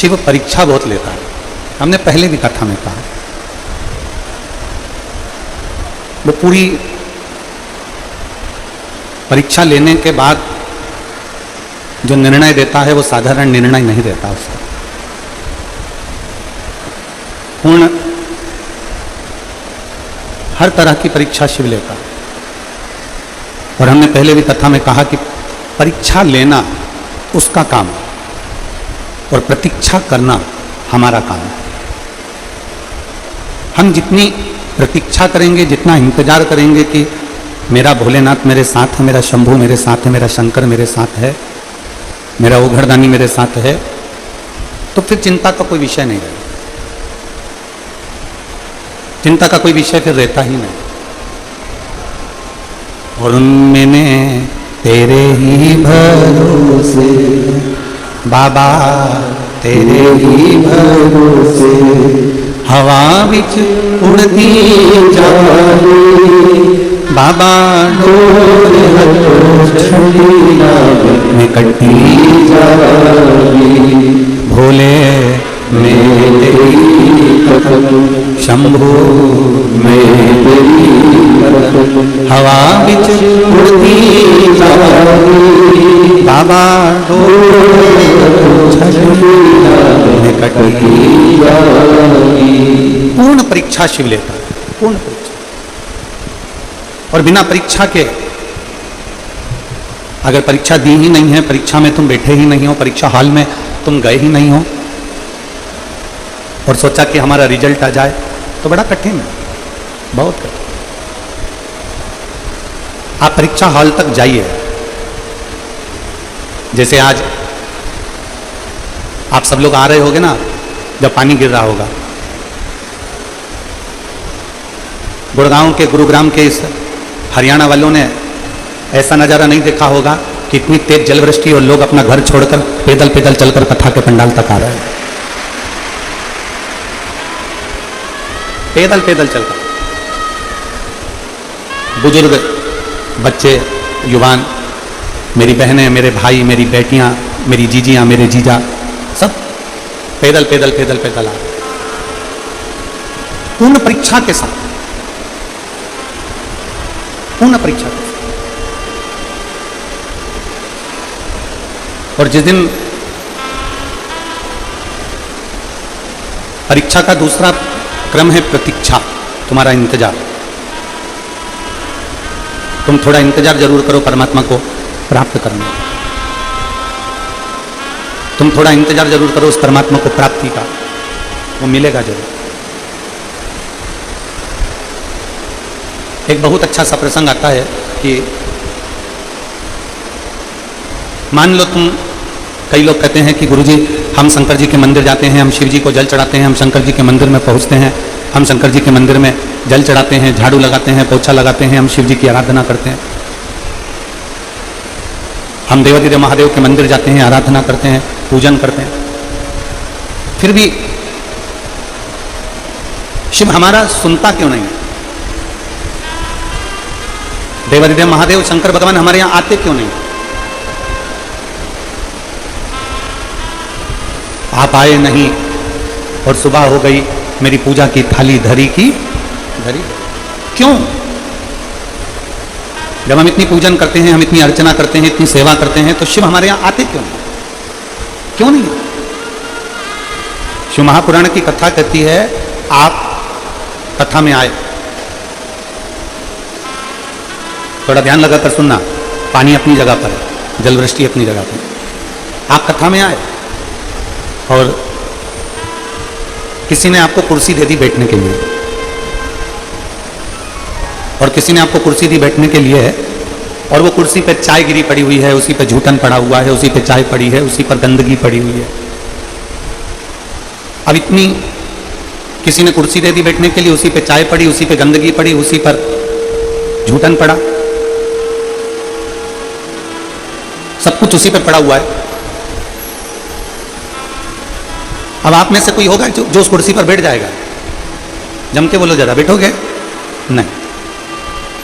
शिव परीक्षा बहुत लेता है। हमने पहले भी कथा में कहा, वो पूरी परीक्षा लेने के बाद जो निर्णय देता है वो साधारण निर्णय नहीं देता, उसका पूर्ण हर तरह की परीक्षा शिव लेता है। और हमने पहले भी कथा में कहा कि परीक्षा लेना उसका काम है और प्रतीक्षा करना हमारा काम है। हम जितनी प्रतीक्षा करेंगे, जितना इंतजार करेंगे कि मेरा भोलेनाथ मेरे साथ है, मेरा शंभू मेरे साथ है, मेरा शंकर मेरे साथ है, मेरा ओघरदानी मेरे साथ है, तो फिर चिंता का कोई विषय नहीं रहेगा। चिंता का कोई विषय फिर रहता ही नहीं। और मैंने तेरे ही भरोसे बाबा, तेरे ही भरोसे हवा बिच उड़ती जावे बाबा, डोर में कटती जावे भोले मेरे शंभू मेरे हवा बिच उड़ती जावे बाबा, में कटती जावे। पूर्ण परीक्षा शिव लेता है, पूर्ण परीक्षा। और बिना परीक्षा के, अगर परीक्षा दी ही नहीं है, परीक्षा में तुम बैठे ही नहीं हो, परीक्षा हॉल में तुम गए ही नहीं हो और सोचा कि हमारा रिजल्ट आ जाए, तो बड़ा कठिन है, बहुत कठिन। आप परीक्षा हॉल तक जाइए। जैसे आज आप सब लोग आ रहे होगे ना, जब पानी गिर रहा होगा, गुड़गांव के, गुरुग्राम के, इस हरियाणा वालों ने ऐसा नज़ारा नहीं देखा होगा कि इतनी तेज जलवृष्टि और लोग अपना घर छोड़कर पैदल पैदल चलकर कथा के पंडाल तक आ रहे हैं, पैदल पैदल चलकर। बुजुर्ग, बच्चे, युवान, मेरी बहनें, मेरे भाई, मेरी बेटियां, मेरी जीजियां, मेरे जीजा, सब पैदल पैदल पैदल पैदल आ रहे, पूर्ण परीक्षा के साथ, पूर्ण परीक्षा के साथ। और जिस दिन परीक्षा का दूसरा क्रम है प्रतीक्षा, तुम्हारा इंतजार। तुम थोड़ा इंतजार जरूर करो परमात्मा को प्राप्त करने, तुम थोड़ा इंतजार जरूर करो उस परमात्मा को प्राप्ति का, वो मिलेगा जरूर। एक बहुत अच्छा सा प्रसंग आता है कि मान लो तुम, कई लोग कहते हैं कि गुरुजी हम शंकर जी के मंदिर जाते हैं, हम शिव जी को जल चढ़ाते हैं, हम शंकर जी के मंदिर में पहुंचते हैं, हम शंकर जी के मंदिर में जल चढ़ाते हैं, झाड़ू लगाते हैं, पोछा लगाते हैं, हम शिव जी की आराधना करते हैं, हम देवाधिदेव महादेव के मंदिर जाते हैं, आराधना करते हैं, पूजन करते हैं, फिर भी शिव हमारा सुनता क्यों नहीं है? देवाधिदेव महादेव शंकर भगवान हमारे यहां आते क्यों नहीं? आप आए नहीं और सुबह हो गई, मेरी पूजा की थाली धरी की धरी, क्यों? जब हम इतनी पूजन करते हैं, हम इतनी अर्चना करते हैं, इतनी सेवा करते हैं, तो शिव हमारे यहां आते क्यों नहीं? क्यों नहीं? शिव महापुराण की कथा कहती है, आप कथा में आए, थोड़ा ध्यान लगाकर सुनना, पानी अपनी जगह पर है, जलवृष्टि अपनी जगह पर, आप कथा में आए और किसी ने आपको कुर्सी दे दी बैठने के लिए, और किसी ने आपको कुर्सी दी बैठने के लिए, और वो कुर्सी पे चाय गिरी पड़ी हुई है, उसी पे जूठन पड़ा हुआ है, उसी पे चाय पड़ी है, उसी पर गंदगी पड़ी हुई है। अब इतनी, किसी ने कुर्सी दे दी बैठने के लिए, उसी पे चाय पड़ी, उसी पे गंदगी पड़ी, उसी पर जूठन पड़ा, सब कुछ उसी पे पड़ा हुआ है। अब आप में से कोई होगा जो उस कुर्सी पर बैठ जाएगा? जम के बोलो जरा, बैठोगे? नहीं।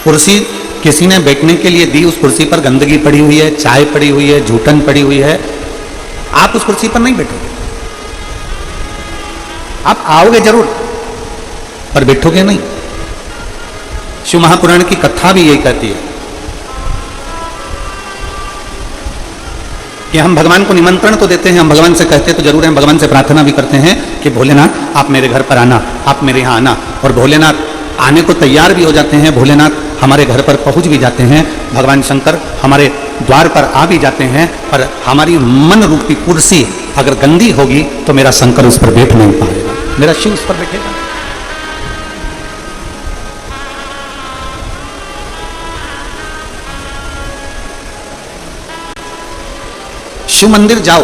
कुर्सी किसी ने बैठने के लिए दी, उस कुर्सी पर गंदगी पड़ी हुई है, चाय पड़ी हुई है, जूठन पड़ी हुई है, आप उस कुर्सी पर नहीं बैठोगे। आप आओगे जरूर पर बैठोगे नहीं। शिव महापुराण की कथा भी यही कहती है कि हम भगवान को निमंत्रण तो देते हैं, हम भगवान से कहते तो जरूर हैं, भगवान से प्रार्थना भी करते हैं कि भोलेनाथ आप मेरे घर पर आना, आप मेरे यहाँ आना, और भोलेनाथ आने को तैयार भी हो जाते हैं, भोलेनाथ हमारे घर पर पहुंच भी जाते हैं, भगवान शंकर हमारे द्वार पर आ भी जाते हैं, पर हमारी मन रूपी कुर्सी अगर गंदी होगी तो मेरा शंकर उस पर बैठ नहीं पाएगा, मेरा शिव उस पर बैठेगा। शिव मंदिर जाओ,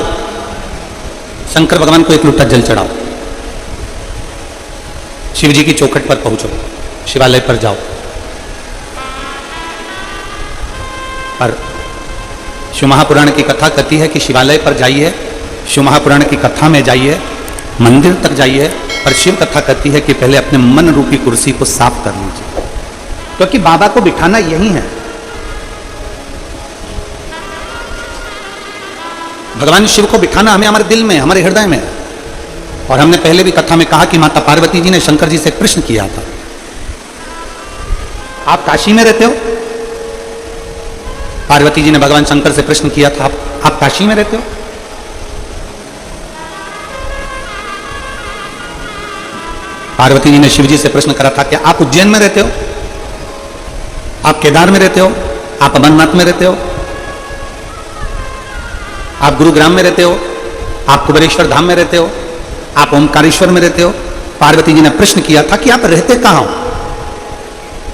शंकर भगवान को एक लोटा जल चढ़ाओ, शिव जी की चौखट पर पहुंचो, शिवालय पर जाओ, पर शिव महापुराण की कथा कहती है कि शिवालय पर जाइए, शिव महापुराण की कथा में जाइए, मंदिर तक जाइए, पर शिव कथा कहती है कि पहले अपने मन रूपी कुर्सी को साफ कर लीजिए, क्योंकि बाबा को बिठाना यही है। भगवान शिव को बिठाना हमें हमारे दिल में, हमारे हृदय में। और हमने पहले भी कथा में कहा कि माता पार्वती जी ने शंकर जी से प्रश्न किया था। आप काशी में रहते हो? पार्वती जी ने भगवान शंकर से प्रश्न किया था, आप काशी में रहते हो? पार्वती जी ने शिव जी से प्रश्न करा था, क्या आप उज्जैन में रहते हो? आप केदार में रहते हो? आप अमरनाथ में रहते हो? आप गुरुग्राम में रहते हो? आप कुबेरेश्वर धाम में रहते हो? आप ओमकारेश्वर में रहते हो? पार्वती जी ने प्रश्न किया था कि आप रहते कहां हो?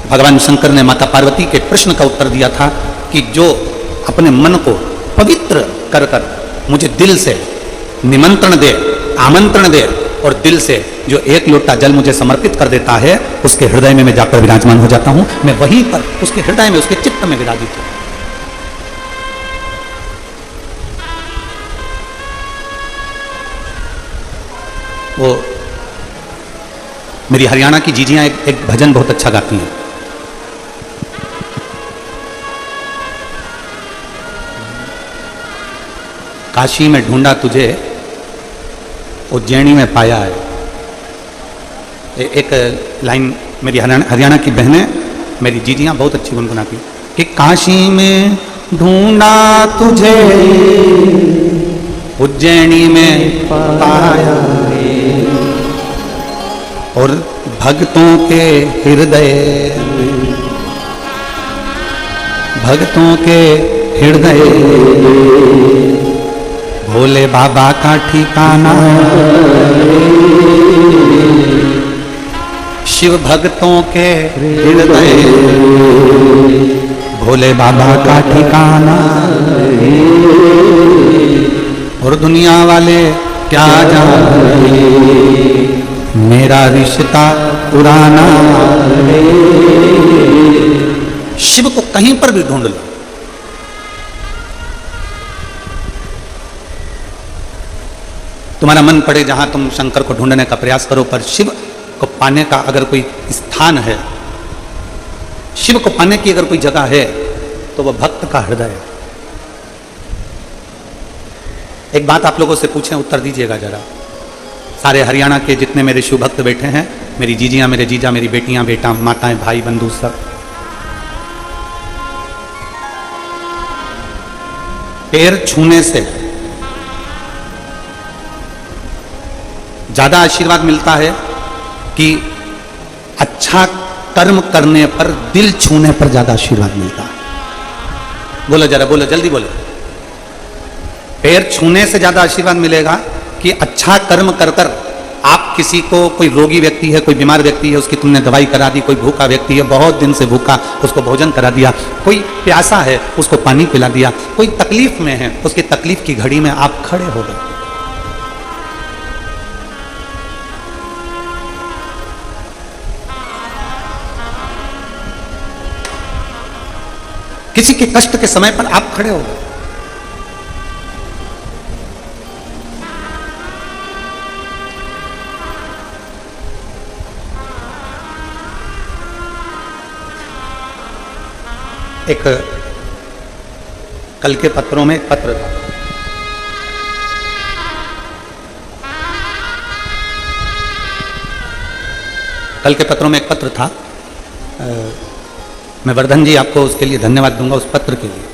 भगवान शंकर ने माता पार्वती के प्रश्न का उत्तर दिया था कि जो अपने मन को पवित्र कर कर मुझे दिल से निमंत्रण दे, आमंत्रण दे, और दिल से जो एक लोटा जल मुझे समर्पित कर देता है, उसके हृदय में मैं जाकर विराजमान हो जाता हूं, मैं वहीं पर उसके हृदय में, उसके चित्त में विराजित हूं। वो मेरी हरियाणा की जीजियां एक भजन बहुत अच्छा गाती हैं। काशी में ढूंढा तुझे, उज्जैनी में पाया है। एक लाइन मेरी हरियाणा की बहनें, मेरी जीजियां बहुत अच्छी गुनगुनाती कि काशी में ढूंढा तुझे, उज्जैनी में पाया, और भक्तों के हृदय, भक्तों के हृदय भोले बाबा का ठिकाना, शिव भक्तों के हृदय भोले बाबा का ठिकाना, और दुनिया वाले क्या जाने मेरा रिश्ता पुराना। शिव को कहीं पर भी ढूंढ लो, तुम्हारा मन पड़े जहां तुम शंकर को ढूंढने का प्रयास करो, पर शिव को पाने का अगर कोई स्थान है, शिव को पाने की अगर कोई जगह है, तो वह भक्त का हृदय है। एक बात आप लोगों से पूछें, उत्तर दीजिएगा जरा। सारे हरियाणा के जितने मेरे शिव भक्त बैठे हैं, मेरी जीजियां, मेरे जीजा, मेरी बेटियां, बेटा, माताएं, भाई, बंधु, सब, पैर छूने से ज्यादा आशीर्वाद मिलता है कि अच्छा कर्म करने पर, दिल छूने पर ज्यादा आशीर्वाद मिलता है? बोलो जरा, बोलो, जल्दी बोलो। पैर छूने से ज्यादा आशीर्वाद मिलेगा कि अच्छा कर्म कर कर आप किसी को, कोई रोगी व्यक्ति है, कोई बीमार व्यक्ति है, उसकी तुमने दवाई करा दी, कोई भूखा व्यक्ति है, बहुत दिन से भूखा, उसको भोजन करा दिया, कोई प्यासा है, उसको पानी पिला दिया, कोई तकलीफ में है, उसकी तकलीफ की घड़ी में आप खड़े हो गए। किसी के कष्ट के समय पर आप खड़े हो गए। एक कल के पत्रों में एक पत्र था, कल के पत्रों में एक पत्र था, मैं वर्धन जी आपको उसके लिए धन्यवाद दूंगा, उस पत्र के लिए।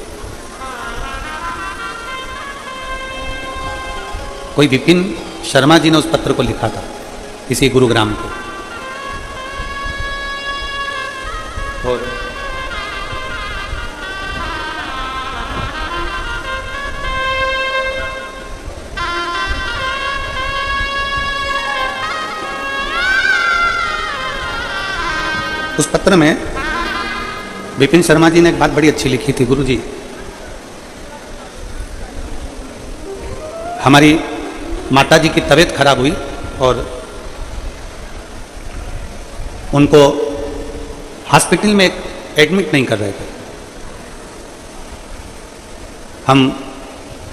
कोई विपिन शर्मा जी ने उस पत्र को लिखा था किसी गुरुग्राम को, और उस पत्र में विपिन शर्मा जी ने एक बात बड़ी अच्छी लिखी थी। गुरु जी, हमारी माता जी की तबीयत खराब हुई और उनको हॉस्पिटल में एडमिट नहीं कर रहे थे। हम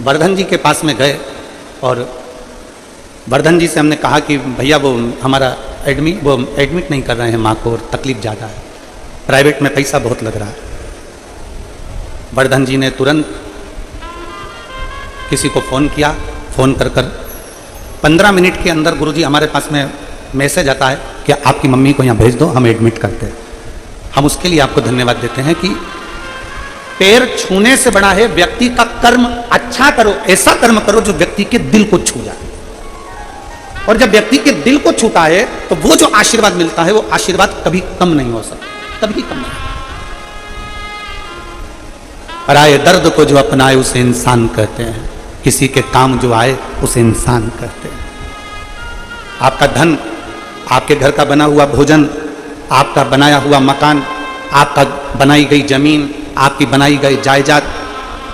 वर्धन जी के पास में गए और वर्धन जी से हमने कहा कि भैया वो हमारा एडमिट नहीं कर रहे हैं माँ को और तकलीफ ज़्यादा है, प्राइवेट में पैसा बहुत लग रहा है। वर्धन जी ने तुरंत किसी को फ़ोन किया, फ़ोन कर 15 मिनट के अंदर गुरुजी हमारे पास में मैसेज आता है कि आपकी मम्मी को यहाँ भेज दो, हम एडमिट करते हैं। हम उसके लिए आपको धन्यवाद देते हैं कि पैर छूने से बड़ा है व्यक्ति का कर्म। अच्छा करो, ऐसा कर्म करो जो व्यक्ति के दिल को छू जाए, और जब व्यक्ति के दिल को छूता है तो वो जो आशीर्वाद मिलता है वो आशीर्वाद कभी कम नहीं हो सकता, कभी कम नहीं। पराये दर्द को जो अपनाए उसे इंसान कहते हैं, किसी के काम जो आए उसे इंसान कहते हैं। आपका धन, आपके घर का बना हुआ भोजन, आपका बनाया हुआ मकान, आपका बनाई गई जमीन, आपकी बनाई गई जायदाद,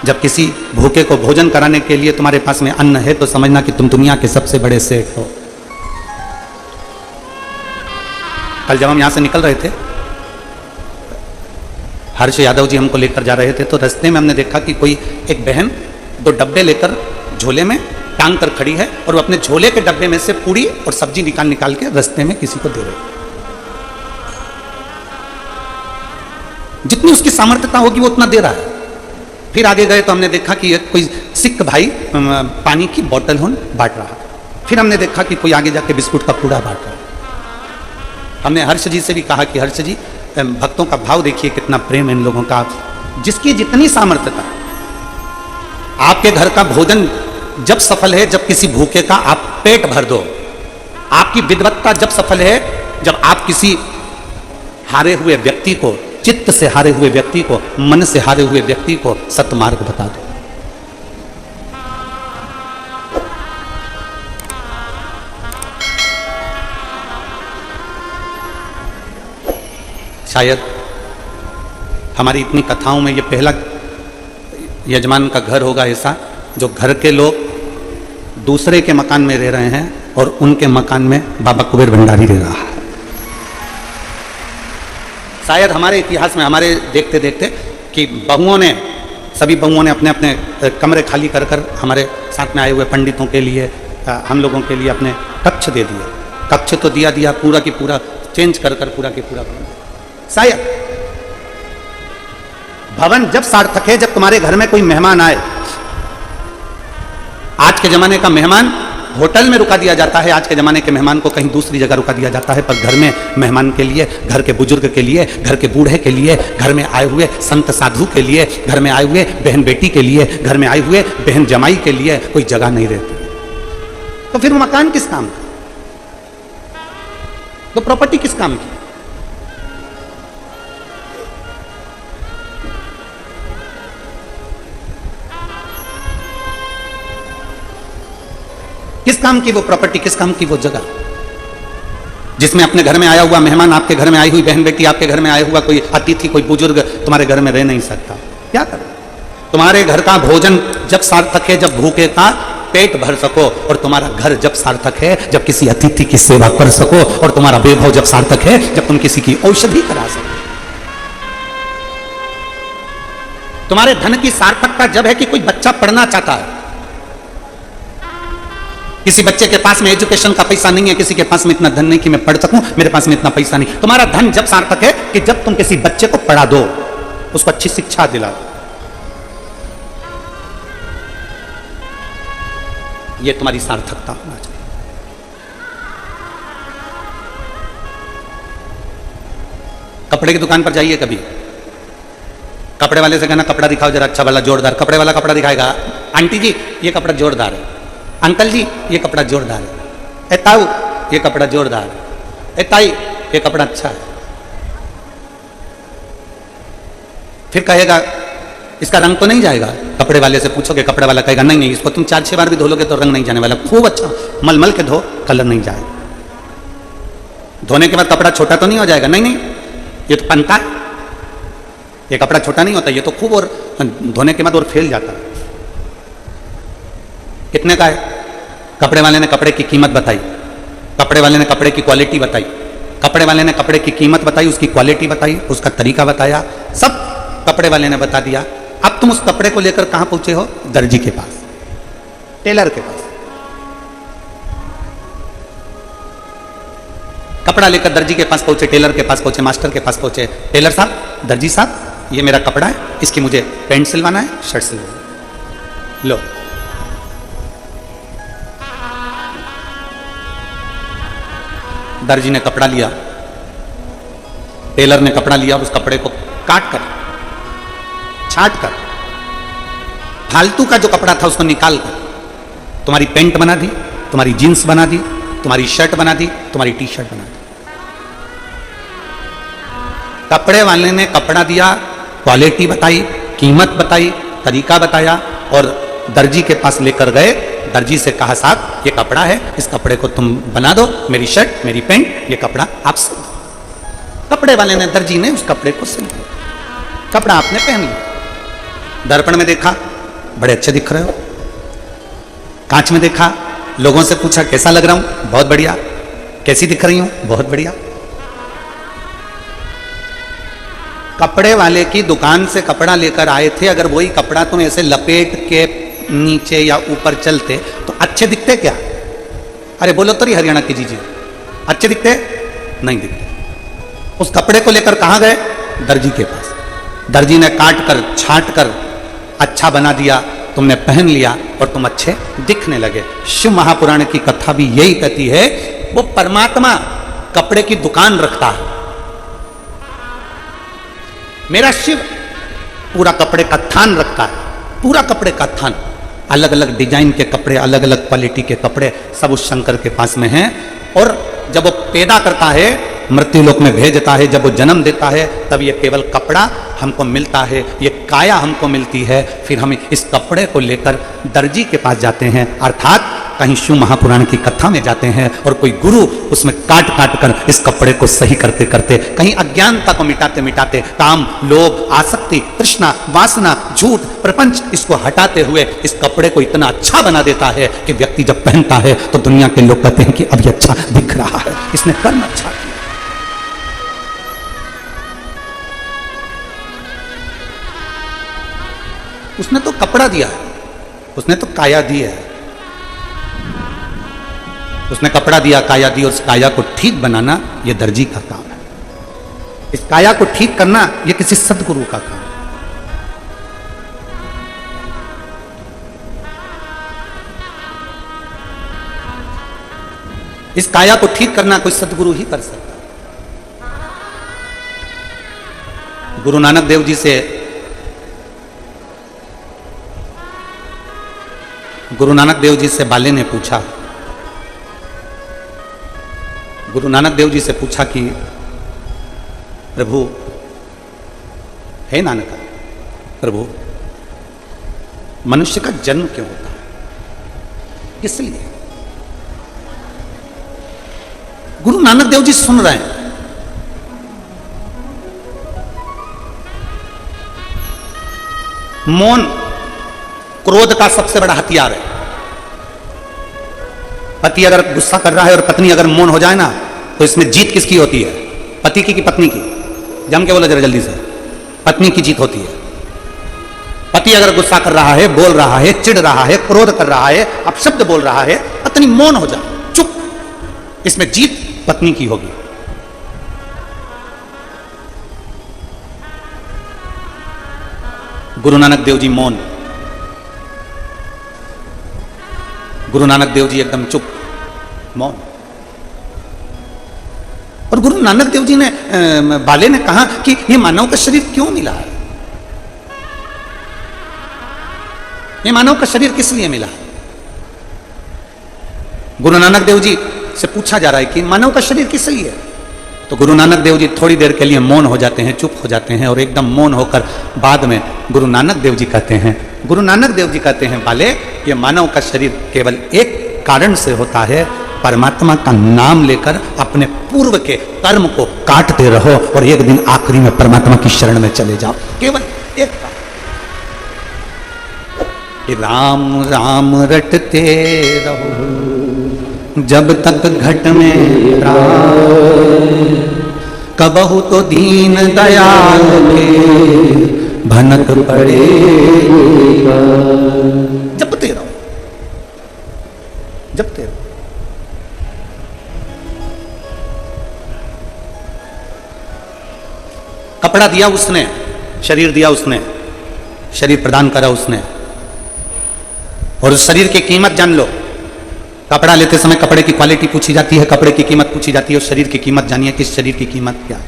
जब किसी भूखे को भोजन कराने के लिए तुम्हारे पास में अन्न है तो समझना कि तुम दुनिया के सबसे बड़े सेठ हो। कल जब हम यहां से निकल रहे थे, हर्ष यादव जी हमको लेकर जा रहे थे, तो रास्ते में हमने देखा कि कोई एक बहन 2 डब्बे लेकर झोले में टांग कर खड़ी है और वो अपने झोले के डब्बे में से पूड़ी और सब्जी निकाल के रास्ते में किसी को दे रही। जितनी उसकी सामर्थ्यता होगी वो उतना दे रहा है। फिर आगे गए तो हमने देखा कि एक कोई सिख भाई पानी की बोतल बांट रहा। फिर हमने देखा कि कोई आगे जाके बिस्कुट का कूड़ा बांट रहा। हमने हर्ष जी से भी कहा कि हर्ष जी, भक्तों का भाव देखिए, कितना प्रेम है इन लोगों का। जिसकी जितनी सामर्थ्यता, आपके घर का भोजन जब सफल है जब किसी भूखे का आप पेट भर दो। आपकी विद्वत्ता जब सफल है जब आप किसी हारे हुए व्यक्ति को, चित्त से हारे हुए व्यक्ति को, मन से हारे हुए व्यक्ति को सत्मार्ग बता दो। शायद हमारी इतनी कथाओं में ये पहला यजमान का घर होगा ऐसा, जो घर के लोग दूसरे के मकान में रह रहे हैं और उनके मकान में बाबा कुबेर भंडारी रह रहा है। शायद हमारे इतिहास में, हमारे देखते देखते कि सभी बहुओं ने अपने अपने कमरे खाली कर हमारे साथ में आए हुए पंडितों के लिए, हम लोगों के लिए अपने कक्ष दे दिए। कक्ष तो दिया पूरा की पूरा चेंज कर पूरा की पूरा। शायद भवन जब सार्थक है जब तुम्हारे घर में कोई मेहमान आए। आज के जमाने का मेहमान होटल में रुका दिया जाता है, आज के जमाने के मेहमान को कहीं दूसरी जगह रुका दिया जाता है, पर घर में मेहमान के लिए, घर के बुजुर्ग के लिए, घर के बूढ़े के लिए, घर में आए हुए संत साधु के लिए, घर में आए हुए बहन बेटी के लिए, घर में आए हुए बहन जमाई के लिए कोई जगह नहीं रहती। तो फिर वो मकान किस काम का? तो प्रॉपर्टी किस काम की? किस काम की वो प्रॉपर्टी, किस काम की वो जगह, जिसमें अपने घर में आया हुआ मेहमान, आपके घर में आई हुई बहन बेटी, आपके घर में आया हुआ कोई अतिथि, कोई बुजुर्ग तुम्हारे घर में रह नहीं सकता। क्या करो? तुम्हारे घर का भोजन जब सार्थक है जब भूखे का पेट भर सको, और तुम्हारा घर जब सार्थक है जब किसी अतिथि की सेवा कर सको, और तुम्हारा वैभव जब सार्थक है जब तुम किसी की औषधि करा सको। तुम्हारे धन की सार्थकता जब है कि कोई बच्चा पढ़ना चाहता है। किसी बच्चे के पास में एजुकेशन का पैसा नहीं है, किसी के पास में इतना धन नहीं कि मैं पढ़ सकूं, मेरे पास में इतना पैसा नहीं। तुम्हारा धन जब सार्थक है कि जब तुम किसी बच्चे को पढ़ा दो, उसको अच्छी शिक्षा दिला दो। ये तुम्हारी सार्थकता होना चाहिए। कपड़े की दुकान पर जाइए कभी, कपड़े वाले से कहना कपड़ा दिखाओ जरा अच्छा वाला जोरदार, कपड़े वाला कपड़ा दिखाएगा, आंटी जी ये कपड़ा जोरदार है, अंकल जी ये कपड़ा जोरदार है, ए ताऊ ये कपड़ा जोरदार है, ए ताई ये कपड़ा अच्छा है। फिर कहेगा इसका रंग तो नहीं जाएगा, कपड़े वाले से पूछोगे, कपड़े वाला कहेगा नहीं नहीं, इसको तुम 4-6 बार भी धो लोगे तो रंग नहीं जाने वाला, खूब अच्छा मलमल के धो, कलर नहीं जाएगा। धोने के बाद कपड़ा छोटा तो नहीं हो जाएगा, नहीं नहीं ये तो पनता है, ये कपड़ा छोटा नहीं होता, ये तो खूब और धोने के बाद और फैल जाता है। कितने का है? कपड़े वाले ने कपड़े की कीमत बताई, कपड़े वाले ने कपड़े की क्वालिटी बताई, कपड़े वाले ने कपड़े की कीमत बताई, उसकी क्वालिटी बताई, उसका तरीका बताया, सब कपड़े वाले ने बता दिया। अब तुम उस कपड़े को लेकर कहां पहुंचे हो? दर्जी के पास, टेलर के पास। कपड़ा लेकर दर्जी के पास पहुंचे, टेलर के पास पहुंचे, मास्टर के पास पहुंचे। टेलर साहब, दर्जी साहब, ये मेरा कपड़ा है, इसकी मुझे पैंट सिलवाना है, शर्ट सिलवाना है, लो। दर्जी ने कपड़ा लिया, टेलर ने कपड़ा लिया, उस कपड़े को काट कर, छाट कर, फालतू का जो कपड़ा था उसको निकाल कर तुम्हारी पैंट बना दी, तुम्हारी जींस बना दी, तुम्हारी शर्ट बना दी, तुम्हारी टी शर्ट बना दी। कपड़े वाले ने कपड़ा दिया, क्वालिटी बताई, कीमत बताई, तरीका बताया और दर्जी के पास लेकर गए। दर्जी से कहा साहब ये कपड़ा है, इस कपड़े को तुम बना दो, मेरी शर्ट मेरी पैंट, ये कपड़ा आप सिल दो। कपड़े वाले ने, दर्जी ने उस कपड़े को सिल दिया, कपड़ा आपने पहन लिया। दर्पण में देखा, बड़े अच्छे दिख रहे हो। कांच में देखा, लोगों से पूछा कैसा लग रहा हूं? बहुत बढ़िया। कैसी दिख रही हूं? बहुत बढ़िया। कपड़े वाले की दुकान से कपड़ा लेकर आए थे, अगर वही कपड़ा तुम ऐसे लपेट के नीचे या ऊपर चलते तो अच्छे दिखते क्या? अरे बोलो तो, हरियाणा की जीजी, अच्छे दिखते? नहीं दिखते। उस कपड़े को लेकर कहां गए? दर्जी के पास। दर्जी ने काट कर, छाट कर अच्छा बना दिया, तुमने पहन लिया और तुम अच्छे दिखने लगे। शिव महापुराण की कथा भी यही कहती है, वो परमात्मा कपड़े की दुकान रखता है। मेरा शिव पूरा कपड़े का थान रखता है, पूरा कपड़े का थान, अलग अलग डिजाइन के कपड़े, अलग अलग क्वालिटी के कपड़े सब उस शंकर के पास में हैं। और जब वो पैदा करता है, मृत्यु लोक में भेजता है, जब वो जन्म देता है, तब ये केवल कपड़ा हमको मिलता है, ये काया हमको मिलती है। फिर हम इस कपड़े को लेकर दर्जी के पास जाते हैं, अर्थात कहीं शिव महापुराण की कथा में जाते हैं और कोई गुरु उसमें काट काट कर इस कपड़े को सही करते करते, कहीं अज्ञानता को मिटाते मिटाते, काम, लोभ, आसक्ति, तृष्णा, वासना, झूठ, प्रपंच, इसको हटाते हुए इस कपड़े को इतना अच्छा बना देता है कि व्यक्ति जब पहनता है तो दुनिया के लोग कहते हैं कि अब ये अच्छा दिख रहा है, इसने कर्म अच्छा किया। उसने तो कपड़ा दिया है, उसने तो काया दी है, उसने कपड़ा दिया, काया दी, और उस काया को ठीक बनाना यह दर्जी का काम है। इस काया को ठीक करना यह किसी सदगुरु का काम है। इस काया को ठीक करना कोई सदगुरु ही कर सकता है। गुरु नानक देव जी से, गुरु नानक देव जी से बाले ने पूछा, गुरु नानक देव जी से पूछा कि प्रभु, हे नानक प्रभु, मनुष्य का जन्म क्यों होता है? इसलिए गुरु नानक देव जी सुन रहे हैं। मौन क्रोध का सबसे बड़ा हथियार है। पति अगर गुस्सा कर रहा है और पत्नी अगर मौन हो जाए ना, तो इसमें जीत किसकी होती है? पति की कि पत्नी की? जम के बोलो जरा जल्दी से। पत्नी की जीत होती है। पति अगर गुस्सा कर रहा है, बोल रहा है, चिढ़ रहा है, क्रोध कर रहा है, अपशब्द बोल रहा है, पत्नी मौन हो जाए, चुप, इसमें जीत पत्नी की होगी। गुरु नानक देव जी मौन, गुरु नानक देव जी एकदम चुप, मौन। और गुरु नानक देव जी ने बाले ने कहा कि ये मानव का शरीर क्यों मिला है, ये मानव का शरीर किस लिए मिला। गुरु नानक देव जी से पूछा जा रहा है कि मानव का शरीर किस लिए है। तो गुरु नानक देव जी थोड़ी देर के लिए मौन हो जाते हैं, चुप हो जाते हैं, और एकदम मौन होकर बाद में गुरु नानक देव जी कहते हैं बाले, ये मानव का शरीर केवल एक कारण से होता है, परमात्मा का नाम लेकर अपने पूर्व के कर्म को काटते रहो और एक दिन आखिरी में परमात्मा की शरण में चले जाओ। केवल एक राम राम रटते रहो जब तक घट में प्राण, कबहु तो दीन दयाल के भनक पड़ेगा। जपते रहो, जपते रहो। कपड़ा दिया उसने, शरीर दिया उसने, शरीर प्रदान करा उसने, और उस शरीर की कीमत जान लो। कपड़ा लेते समय कपड़े की क्वालिटी पूछी जाती है, कपड़े की कीमत पूछी जाती है, उस शरीर की कीमत जानिए कि इस शरीर की कीमत क्या है।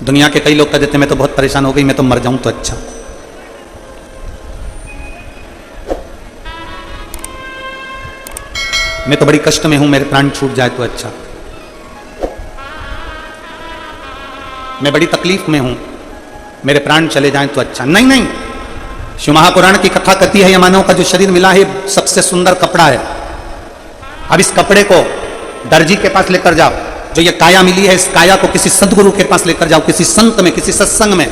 दुनिया के कई लोग कह देते मैं तो बहुत परेशान हो गई, मैं तो मर जाऊं तो अच्छा। मैं तो बड़ी कष्ट में हूं, मेरे प्राण छूट जाए तो अच्छा। मैं बड़ी तकलीफ में हूं, मेरे प्राण चले जाएं तो अच्छा। नहीं नहीं, शिव महापुराण की कथा कहती है, यह मानव का जो शरीर मिला है सबसे सुंदर कपड़ा है। अब इस कपड़े को दर्जी के पास लेकर जाओ, जो ये काया मिली है इस काया को किसी सदगुरु के पास लेकर जाओ, किसी संत में, किसी सत्संग में।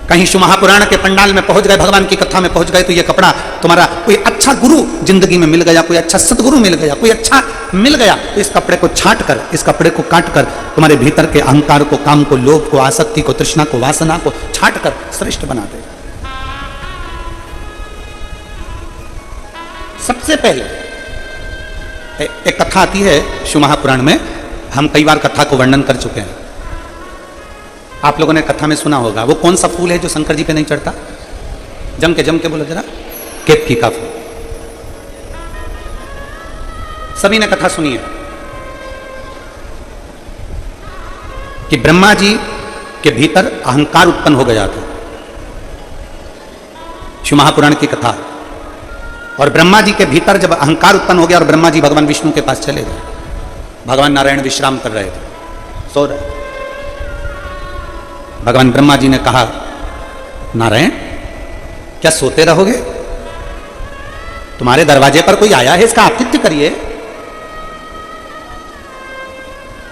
कहीं शिव महापुराण के पंडाल में पहुंच गए, भगवान की कथा में पहुंच गए, तो ये कपड़ा तुम्हारा कोई अच्छा गुरु जिंदगी में मिल गया, कोई अच्छा सदगुरु मिल गया, कोई अच्छा मिल गया, तो इस कपड़े को छांट कर, इस कपड़े को काट कर तुम्हारे भीतर के अहंकार को, काम को, लोभ को, आसक्ति को, तृष्णा को, वासना को छांट कर श्रेष्ठ बना दे। सबसे पहले एक कथा आती है शिव महापुराण में, हम कई बार कथा को वर्णन कर चुके हैं, आप लोगों ने कथा में सुना होगा। वो कौन सा फूल है जो शंकर जी पे नहीं चढ़ता? जम के बोलो जरा। केतकी का फूल। सभी ने कथा सुनी है कि ब्रह्मा जी के भीतर अहंकार उत्पन्न हो गया था। शिव महापुराण की कथा। और ब्रह्मा जी के भीतर जब अहंकार उत्पन्न हो गया और ब्रह्मा जी भगवान विष्णु के पास चले गए, भगवान नारायण विश्राम कर रहे थे, सो रहे। भगवान ब्रह्मा जी ने कहा, नारायण क्या सोते रहोगे? तुम्हारे दरवाजे पर कोई आया है, इसका आतिथ्य करिए।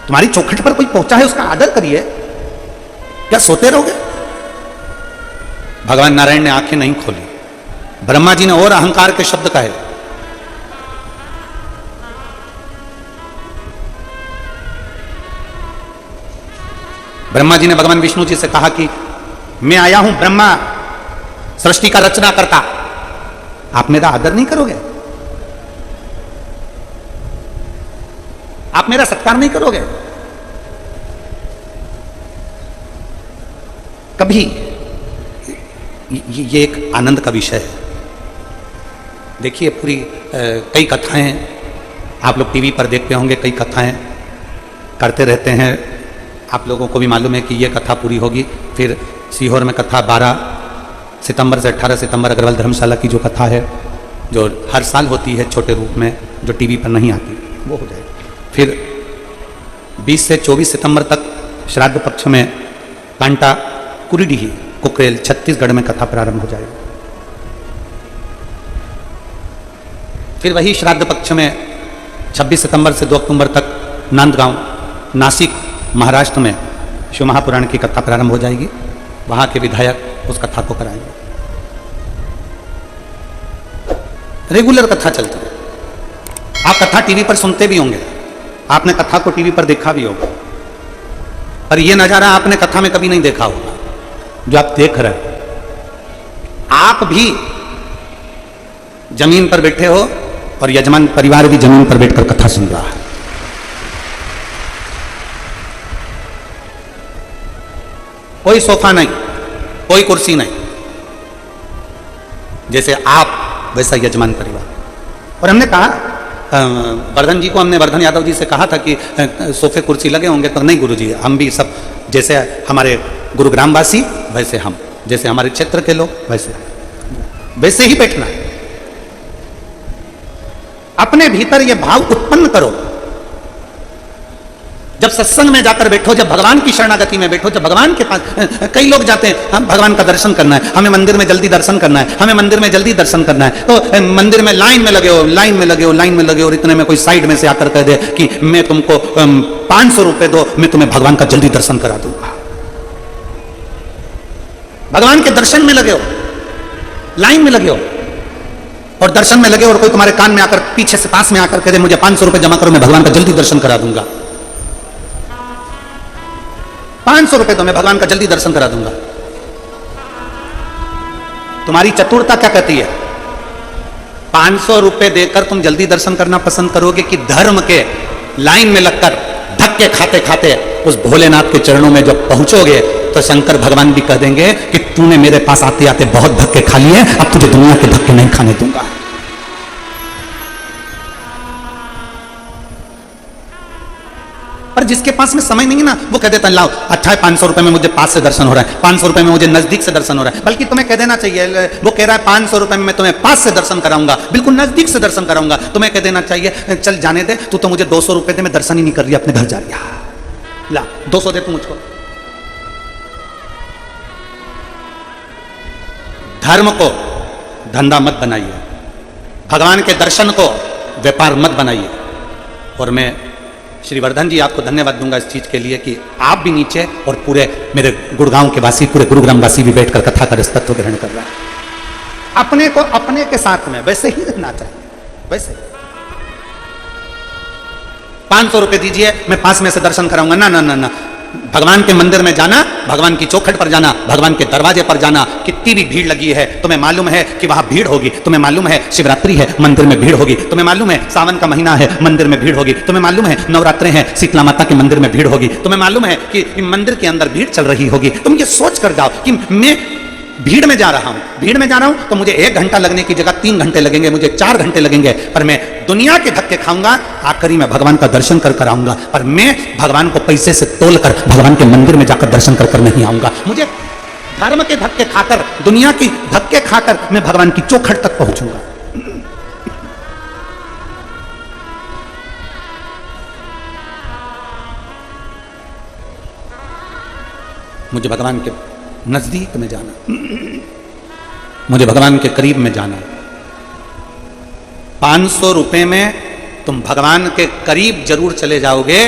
तुम्हारी चौखट पर कोई पहुंचा है, उसका आदर करिए। क्या सोते रहोगे? भगवान नारायण ने आंखें नहीं खोली। ब्रह्मा जी ने और अहंकार के शब्द कहे। ब्रह्मा जी ने भगवान विष्णु जी से कहा कि मैं आया हूं ब्रह्मा, सृष्टि का रचना करता, आप मेरा आदर नहीं करोगे? आप मेरा सत्कार नहीं करोगे? कभी ये एक आनंद का विषय है। देखिए पूरी कई कथाएं आप लोग टीवी पर देखते होंगे, कई कथाएं करते रहते हैं। आप लोगों को भी मालूम है कि ये कथा पूरी होगी। फिर सीहोर में कथा 12 सितंबर से 18 सितंबर अग्रवाल धर्मशाला की जो कथा है, जो हर साल होती है छोटे रूप में, जो टीवी पर नहीं आती, वो हो जाएगी। फिर 20 से 24 सितंबर तक श्राद्ध पक्ष में कांटा कुरीडीही कुकरेल छत्तीसगढ़ में कथा प्रारंभ हो जाएगी। फिर वही श्राद्ध पक्ष में 26 सितंबर से 2 अक्टूबर तक नांदगांव नासिक महाराष्ट्र में शिव महापुराण की कथा प्रारंभ हो जाएगी। वहां के विधायक उस कथा को कराएंगे। रेगुलर कथा चलती है। आप कथा टीवी पर सुनते भी होंगे, आपने कथा को टीवी पर देखा भी होगा, पर यह नजारा आपने कथा में कभी नहीं देखा होगा जो आप देख रहे हैं। आप भी जमीन पर बैठे हो और यजमान परिवार भी जमीन पर बैठकर कथा सुन रहा है। कोई सोफा नहीं, कोई कुर्सी नहीं, जैसे आप वैसा यजमान परिवार। और हमने कहा वर्धन जी को हमने, वर्धन यादव जी से कहा था कि सोफे कुर्सी लगे होंगे, तो नहीं गुरुजी, हम भी सब जैसे हमारे गुरुग्राम वासी वैसे हम, जैसे हमारे क्षेत्र के लोग वैसे ही बैठना। अपने भीतर ये भाव उत्पन्न करो। जब सत्संग में जाकर बैठो, जब भगवान की शरणागति में बैठो, जब भगवान के पास, कई लोग जाते हैं हम भगवान का दर्शन करना है, हमें मंदिर में जल्दी दर्शन करना है, हमें मंदिर में जल्दी दर्शन करना है, तो मंदिर में लाइन में लगे हो, लाइन में लगे हो, लाइन में लगे हो, और इतने में कोई साइड में से आकर कह दे कि मैं तुमको 500 रुपए दो, मैं तुम्हें भगवान का जल्दी दर्शन करा दूंगा। भगवान के दर्शन में लगे हो, लाइन में लगे हो और दर्शन में लगे, और कोई तुम्हारे कान में आकर, पीछे से पास में आकर कह दे मुझे 500 रुपए जमा करो, मैं भगवान का जल्दी दर्शन करा दूंगा। 500 रुपए तो मैं भगवान का जल्दी दर्शन करा दूंगा। तुम्हारी चतुरता क्या कहती है? 500 रुपए देकर तुम जल्दी दर्शन करना पसंद करोगे कि धर्म के लाइन में लगकर धक्के खाते खाते उस भोलेनाथ के चरणों में जब पहुंचोगे तो शंकर भगवान भी कह देंगे कि तूने मेरे पास आते आते बहुत धक्के खा लिए, अब तुझे दुनिया के धक्के नहीं खाने दूंगा। पर जिसके पास में समय नहीं है ना, वो कह देता है लाओ, अच्छा है 500 रुपए में मुझे पास से दर्शन हो रहा है, 500 रुपए में मुझे नजदीक से दर्शन हो रहा है। बल्कि तुम्हें कह देना चाहिए, वो कह रहा है 500 रुपए में मैं तुम्हें पास से दर्शन कराऊंगा, बिल्कुल नजदीक से दर्शन कराऊंगा, तुम्हें कह देना चाहिए चल जाने दे, तू तो मुझे 200 रुपए दे, मैं दर्शन ही नहीं कर रही, अपने घर जा रही, ला 200 दे तू मुझको। धर्म को धंधा मत बनाइए, भगवान के दर्शन को व्यापार मत बनाइए। और मैं श्री वर्धन जी आपको धन्यवाद दूंगा इस चीज के लिए कि आप भी नीचे और पूरे मेरे गुड़गांव के वासी, पूरे गुरुग्राम वासी भी बैठकर कथा का तत्व ग्रहण कर रहा है। अपने को अपने के साथ में वैसे ही रहना चाहिए। वैसे 500 रुपए दीजिए, मैं पास में से दर्शन कराऊंगा, ना ना ना ना। भगवान के मंदिर में जाना, भगवान की चौखट पर जाना, भगवान के दरवाजे पर जाना, कितनी भी भीड़ लगी है, तुम्हें मालूम है कि वहां भीड़ होगी, तुम्हें मालूम है शिवरात्रि है, मंदिर में भीड़ होगी, तुम्हें मालूम है सावन का महीना है, मंदिर में भीड़ होगी, तुम्हें मालूम है नवरात्रे हैं, शीतला माता के मंदिर में भीड़ होगी, तुम्हें मालूम है कि मंदिर के अंदर भीड़ चल रही होगी। तुम ये सोच कर जाओ कि मैं भीड़ में जा रहा हूं, भीड़ में जा रहा हूं तो मुझे 1 घंटा लगने की जगह 3 घंटे लगेंगे, मुझे 4 घंटे लगेंगे, पर मैं दुनिया के धक्के खाऊंगा, आखिरी में भगवान का दर्शन कर कर आऊंगा। पर मैं भगवान को पैसे से तोलकर भगवान के मंदिर में जाकर दर्शन कर कर नहीं आऊंगा। मुझे धर्म के धक्के खाकर, दुनिया की धक्के खाकर मैं भगवान की चौखट तक पहुंचूंगा। मुझे भगवान के नजदीक में जाना, मुझे भगवान के करीब में जाना। 500 रुपए में तुम भगवान के करीब जरूर चले जाओगे,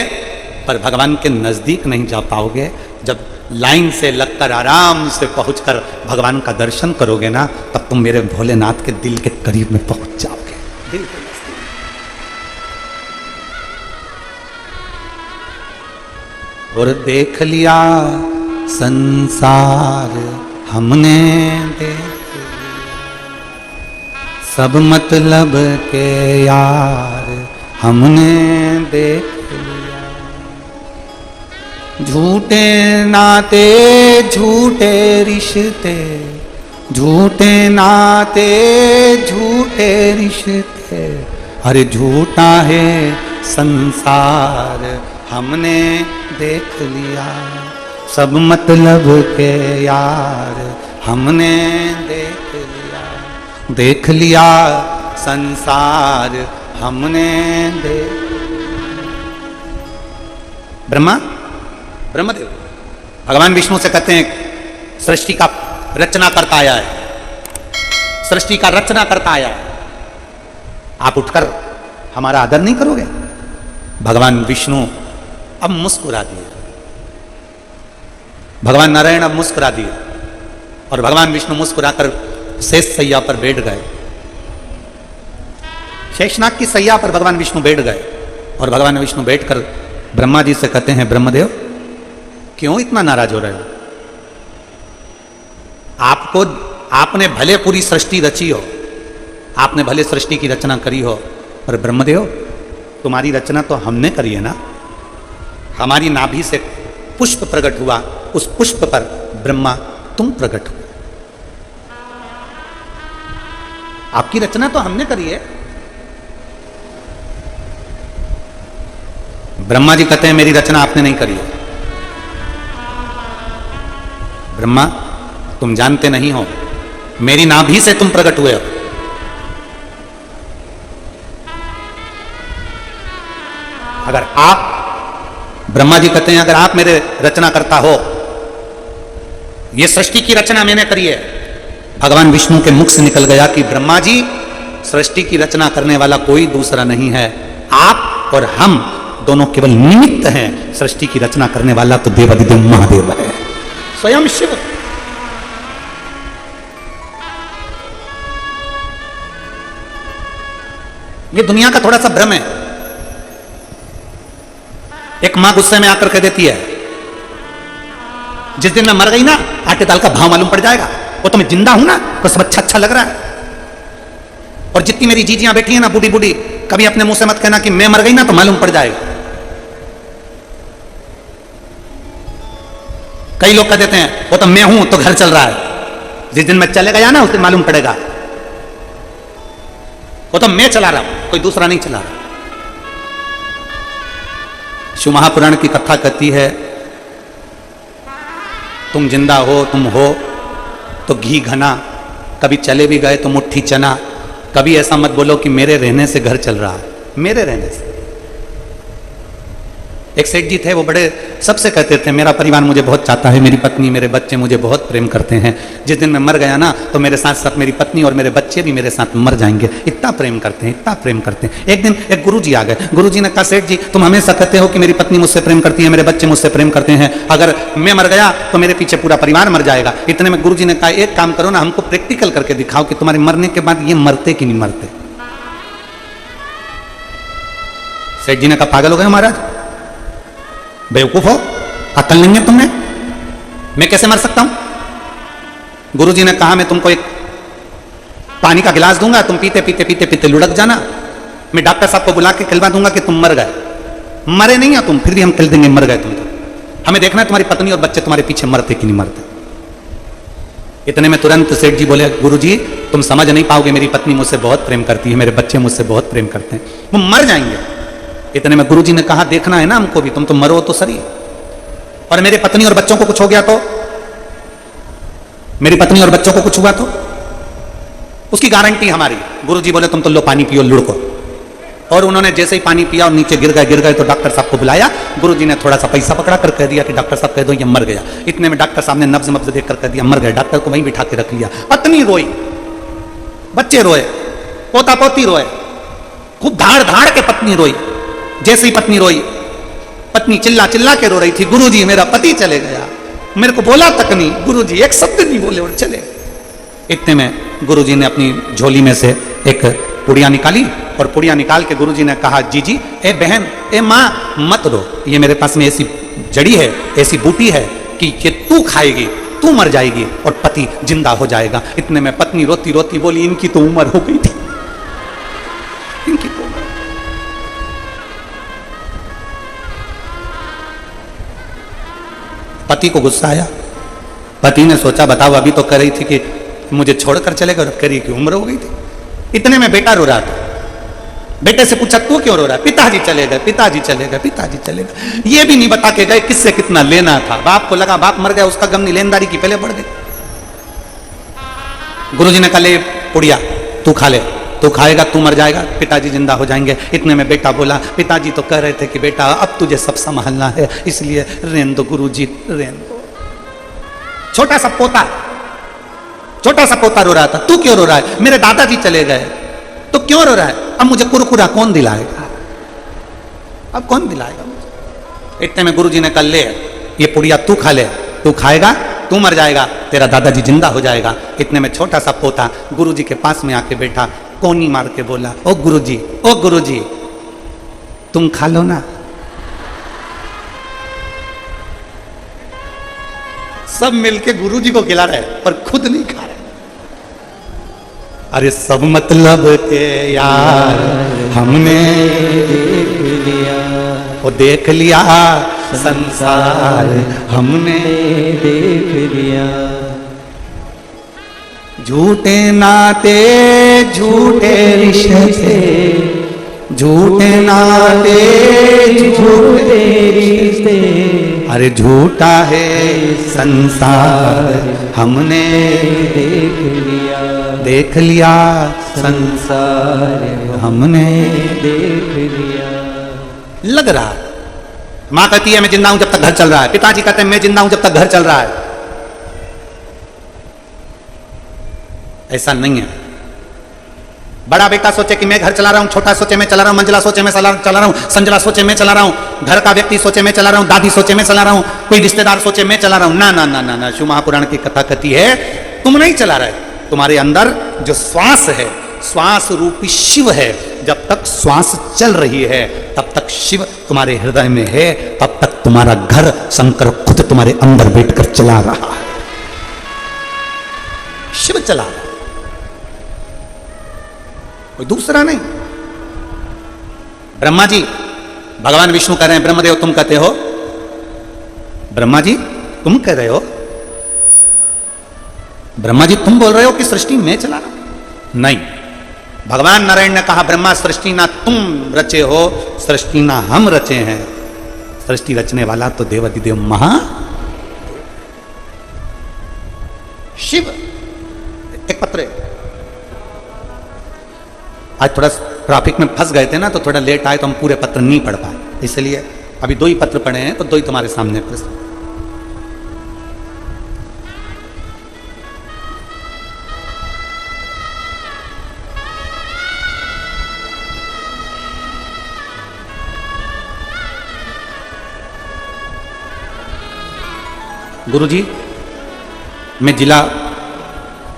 पर भगवान के नजदीक नहीं जा पाओगे। जब लाइन से लगकर आराम से पहुंचकर भगवान का दर्शन करोगे ना, तब तुम मेरे भोलेनाथ के दिल के करीब में पहुंच जाओगे, दिल के नजदीक। और देख लिया संसार हमने, देख सब मतलब के यार हमने देख लिया। झूठे नाते झूठे रिश्ते, झूठे नाते झूठे रिश्ते, अरे झूठा है संसार हमने देख लिया। सब मतलब के यार हमने देख लिया, देख लिया संसार हमने देख। ब्रह्मदेव भगवान विष्णु से कहते हैं सृष्टि का रचना करता आया है, सृष्टि का रचना करता आया है, आप उठकर हमारा आदर नहीं करोगे? भगवान विष्णु अब मुस्कुरा दिए, भगवान नारायण अब मुस्कुरा दिए, और भगवान विष्णु मुस्कुराकर शेष सैया पर बैठ गए। शेषनाग की सैया पर भगवान विष्णु बैठ गए, और भगवान विष्णु बैठकर ब्रह्मा जी से कहते हैं ब्रह्मदेव क्यों इतना नाराज हो रहे हो? आपको, आपने भले पूरी सृष्टि रची हो, आपने भले सृष्टि की रचना करी हो, पर ब्रह्मदेव तुम्हारी रचना तो हमने करी है ना। हमारी नाभि से पुष्प प्रकट हुआ, उस पुष्प पर ब्रह्मा तुम प्रकट हुए, आपकी रचना तो हमने करी है। ब्रह्मा जी कहते हैं मेरी रचना आपने नहीं करी है। ब्रह्मा तुम जानते नहीं हो, मेरी नाभि से तुम प्रकट हुए हो। अगर आप, ब्रह्मा जी कहते हैं अगर आप मेरे रचना करता हो, ये सृष्टि की रचना मैंने करी है। भगवान विष्णु के मुख से निकल गया कि ब्रह्मा जी सृष्टि की रचना करने वाला कोई दूसरा नहीं है, आप और हम दोनों केवल निमित्त हैं, सृष्टि की रचना करने वाला तो देवाधिदेव महादेव है, स्वयं शिव। ये दुनिया का थोड़ा सा भ्रम है। एक मां गुस्से में आकर कह देती है जिस दिन मैं मर गई ना आटे दाल का भाव मालूम पड़ जाएगा, वो तो मैं जिंदा हूं ना तो सब अच्छा अच्छा लग रहा है। और जितनी मेरी जीजियां बैठी है ना बूढ़ी बूढ़ी, कभी अपने मुंह से मत कहना कि मैं मर गई ना तो मालूम पड़ जाएगा। कई लोग कह देते हैं वो तो मैं हूं तो घर चल रहा है, जिस दिन मैं चले गया ना उस दिन मालूम पड़ेगा, वो तो मैं चला रहा हूं कोई दूसरा नहीं चला रहा। शिव महापुराण की कथा कहती है तुम जिंदा हो, तुम हो तो घी घना, कभी चले भी गए तो मुट्ठी चना। कभी ऐसा मत बोलो कि मेरे रहने से घर चल रहा है, मेरे रहने से। एक सेठ जी थे, वो बड़े सबसे कहते थे मेरा परिवार मुझे बहुत चाहता है, मेरी पत्नी मेरे बच्चे मुझे बहुत प्रेम करते हैं, जिस दिन मैं मर गया ना तो मेरे साथ साथ मेरी पत्नी और मेरे बच्चे भी मेरे साथ मर जाएंगे, इतना प्रेम करते हैं, इतना प्रेम करते हैं। एक दिन एक गुरुजी आ गए, गुरुजी ने कहा सेठ जी तुम हमेशा कहते हो कि मेरी पत्नी मुझसे प्रेम करती है, मेरे बच्चे मुझसे प्रेम करते हैं, अगर मैं मर गया तो मेरे पीछे पूरा परिवार मर जाएगा। इतने में गुरुजी ने कहा एक काम करो ना, हमको प्रैक्टिकल करके दिखाओ कि तुम्हारे मरने के बाद ये मरते कि नहीं मरते। सेठ जी ने कहा पागल हो गए महाराज, बेवकूफ हो, अकल नहीं है तुम्हें, मैं कैसे मर सकता हूं। गुरुजी ने कहा मैं तुमको एक पानी का गिलास दूंगा, तुम पीते पीते पीते पीते लुढ़क जाना, मैं डॉक्टर साहब को बुला के खिलवा दूंगा कि तुम मर गए। मरे नहीं हो तुम, फिर भी हम खिल देंगे मर गए तुम तो, हमें देखना है तुम्हारी पत्नी और बच्चे तुम्हारे पीछे मरते कि नहीं मरते। इतने में तुरंत सेठ जी बोले गुरुजी तुम समझ नहीं पाओगे, मेरी पत्नी मुझसे बहुत प्रेम करती है, मेरे बच्चे मुझसे बहुत प्रेम करते हैं, वो मर जाएंगे। इतने में गुरुजी ने कहा देखना है ना हमको भी, तुम तो मरो तो सही, और मेरे पत्नी और बच्चों को कुछ हो गया तो, मेरी पत्नी और बच्चों को कुछ हुआ तो उसकी गारंटी हमारी। गुरुजी बोले तुम तो लो पानी पियो लुढ़को, और उन्होंने जैसे ही पानी पिया और नीचे गिर गए तो डॉक्टर साहब को बुलाया। गुरुजी ने थोड़ा सा पैसा पकड़ा कर कह दिया कि डॉक्टर साहब कह दो ये मर गया। इतने में डॉक्टर साहब ने नब्ज नब्ज देख कर कह दिया मर गए। डॉक्टर को वहीं बिठा के रख लिया। पत्नी रोई, बच्चे रोए, पोता पोती रोए, खूब धाड़ धाड़ के पत्नी रोई। जैसे ही पत्नी रोई, पत्नी चिल्ला चिल्ला के रो रही थी गुरुजी मेरा पति चले गया, मेरे को बोला तक नहीं, गुरुजी एक शब्द नहीं बोले और चले। इतने में गुरुजी ने अपनी झोली में से एक पुड़िया निकाली और पुड़िया निकाल के गुरुजी ने कहा जीजी ए बहन ए माँ मत रो, ये मेरे पास में ऐसी जड़ी है, ऐसी बूटी है कि ये तू खाएगी, तू मर जाएगी और पति जिंदा हो जाएगा। इतने में पत्नी रोती रोती बोली इनकी तो उम्र हो गई थी, इनकी तो उम्र। पति को गुस्सा आया। पति ने सोचा बताओ अभी तो कह रही थी कि मुझे छोड़कर चले गए, कह रही कि उम्र हो गई थी। इतने में बेटा रो रहा था। बेटे से पूछा तू क्यों रो रहा है? पिताजी चले गए, पिताजी चले गए, पिताजी चले गए। ये भी नहीं बता के गए किससे कितना लेना था। बाप को लगा बाप मर गया, उसका गम नहीं, लेनदारी की पहले बढ़ गई। गुरुजी ने कहा ले पुड़िया तू खा ले, तू खाएगा तू मर जाएगा, पिताजी जिंदा हो जाएंगे। इतने में बेटा बोला पिताजी तो कह रहे थे कि बेटा अब तुझे सब संभालना है, इसलिए रेन दो गुरुजी रेन दो। छोटा सा पोता रो रहा था, तू क्यों रो रहा है? मेरे दादाजी चले गए। तो क्यों रो रहा है? अब मुझे कुरकुरा कौन दिलाएगा, अब कौन दिलाएगा मुझे? इतने में गुरुजी ने कहा ले ये पुड़िया तू खा ले, तू खाएगा तू मर जाएगा, तेरा दादाजी जिंदा हो जाएगा। इतने में छोटा सा पोता गुरुजी के पास में आके बैठा, कोनी मार के बोला ओ गुरुजी तुम खा लो ना। सब मिलके गुरुजी को खिला रहे पर खुद नहीं खा रहे। अरे सब मतलब के यार हमने देख लिया, वो देख लिया संसार हमने देख लिया। झूठे नाते झूठे रिश्ते झूठे नाते झूठे रिश्ते, अरे झूठा है संसार हमने देख लिया संसार हमने देख लिया। लग रहा है, माँ कहती है मैं जिंदा हूं जब तक घर चल रहा है, पिताजी कहते हैं मैं जिंदा हूं जब तक घर चल रहा है। ऐसा नहीं है। बड़ा बेटा सोचे कि मैं घर चला रहा हूं, छोटा सोचे मैं चला रहा हूं, मंजिला सोचे मैं चला रहा हूं, संजला सोचे मैं चला रहा हूं, घर का व्यक्ति सोचे मैं चला रहा हूं, दादी सोचे मैं चला रहा हूं, कोई रिश्तेदार सोचे मैं चला रहा हूं। ना ना ना ना ना, शिव महापुराण की कथा कहती है तुम नहीं चला रहे, तुम्हारे अंदर जो श्वास है, श्वास रूपी शिव है। जब तक श्वास चल रही है तब तक शिव तुम्हारे हृदय में है, तब तक तुम्हारा घर शंकर खुद तुम्हारे अंदर बैठकर चला रहा है। शिव चला रहा है, कोई दूसरा नहीं। ब्रह्मा जी, भगवान विष्णु कह रहे हैं ब्रह्मदेव तुम कहते हो, ब्रह्मा जी तुम कह रहे हो, ब्रह्मा जी तुम बोल रहे हो कि सृष्टि मैं चला रहा हूं? नहीं, भगवान नारायण ने कहा ब्रह्मा सृष्टि ना तुम रचे हो, सृष्टि ना हम रचे हैं, सृष्टि रचने वाला तो देवाधिदेव महा शिव। एक पत्र, आज थोड़ा ट्रैफिक में फंस गए थे ना, तो थोड़ा लेट आए तो हम पूरे पत्र नहीं पढ़ पाए, इसलिए अभी 2 ही पत्र पढ़े हैं, तो 2 ही तुम्हारे सामने प्रश्न। गुरुजी, मैं जिला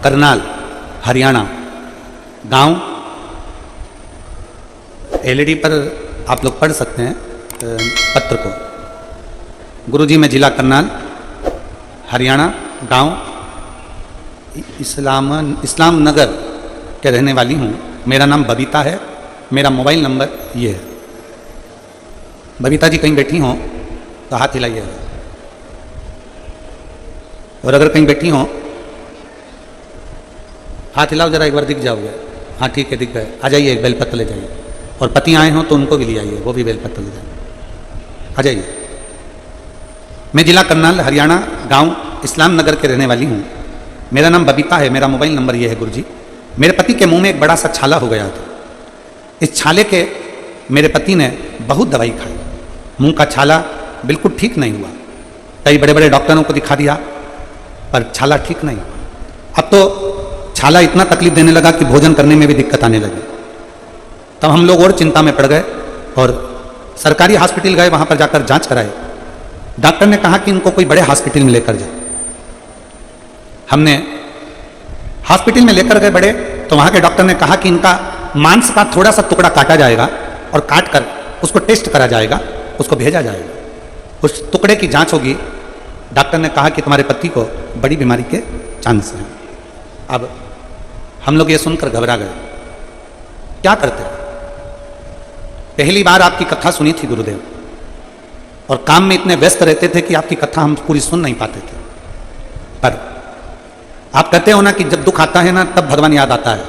करनाल हरियाणा, गांव एलईडी पर आप लोग पढ़ सकते हैं पत्र को। गुरुजी, मैं जिला करनाल हरियाणा, गांव इस्लाम नगर के रहने वाली हूँ। मेरा नाम बबीता है, मेरा मोबाइल नंबर ये है। बबीता जी कहीं बैठी हों तो हाथ हिलाइए, और अगर कहीं बैठी हों हाथ हिलाओ जरा, एक बार दिख जाओगे। हाँ ठीक है, दिख गए, आ जाइए, एक बेलपत्र ले जाइए। और पति आए हों तो उनको भी ले आइए, वो भी बेलपत्र ले जाइए, आ जाइए। मैं जिला करनाल हरियाणा, गांव इस्लाम नगर के रहने वाली हूँ। मेरा नाम बबीता है, मेरा मोबाइल नंबर ये है। गुरुजी, मेरे पति के मुंह में एक बड़ा सा छाला हो गया था। इस छाले के मेरे पति ने बहुत दवाई खाई, मुंह का छाला बिल्कुल ठीक नहीं हुआ। कई बड़े बड़े डॉक्टरों को दिखा दिया पर छाला ठीक नहीं हुआ। अब तो छाला इतना तकलीफ देने लगा कि भोजन करने में भी दिक्कत आने लगी। तब हम लोग और चिंता में पड़ गए और सरकारी हॉस्पिटल गए, वहां पर जाकर जांच कराए। डॉक्टर ने कहा कि इनको कोई बड़े हॉस्पिटल में लेकर जाओ। हमने हॉस्पिटल में लेकर गए बड़े, तो वहां के डॉक्टर ने कहा कि इनका मांस का थोड़ा सा टुकड़ा काटा जाएगा और काट कर उसको टेस्ट करा जाएगा, उसको भेजा जाएगा, उस टुकड़े की जांच होगी। डॉक्टर ने कहा कि तुम्हारे पति को बड़ी बीमारी के चांस हैं। अब हम लोग ये सुनकर घबरा गए, क्या करते हैं? पहली बार आपकी कथा सुनी थी गुरुदेव, और काम में इतने व्यस्त रहते थे कि आपकी कथा हम पूरी सुन नहीं पाते थे। पर आप कहते हो ना कि जब दुख आता है ना तब भगवान याद आता है,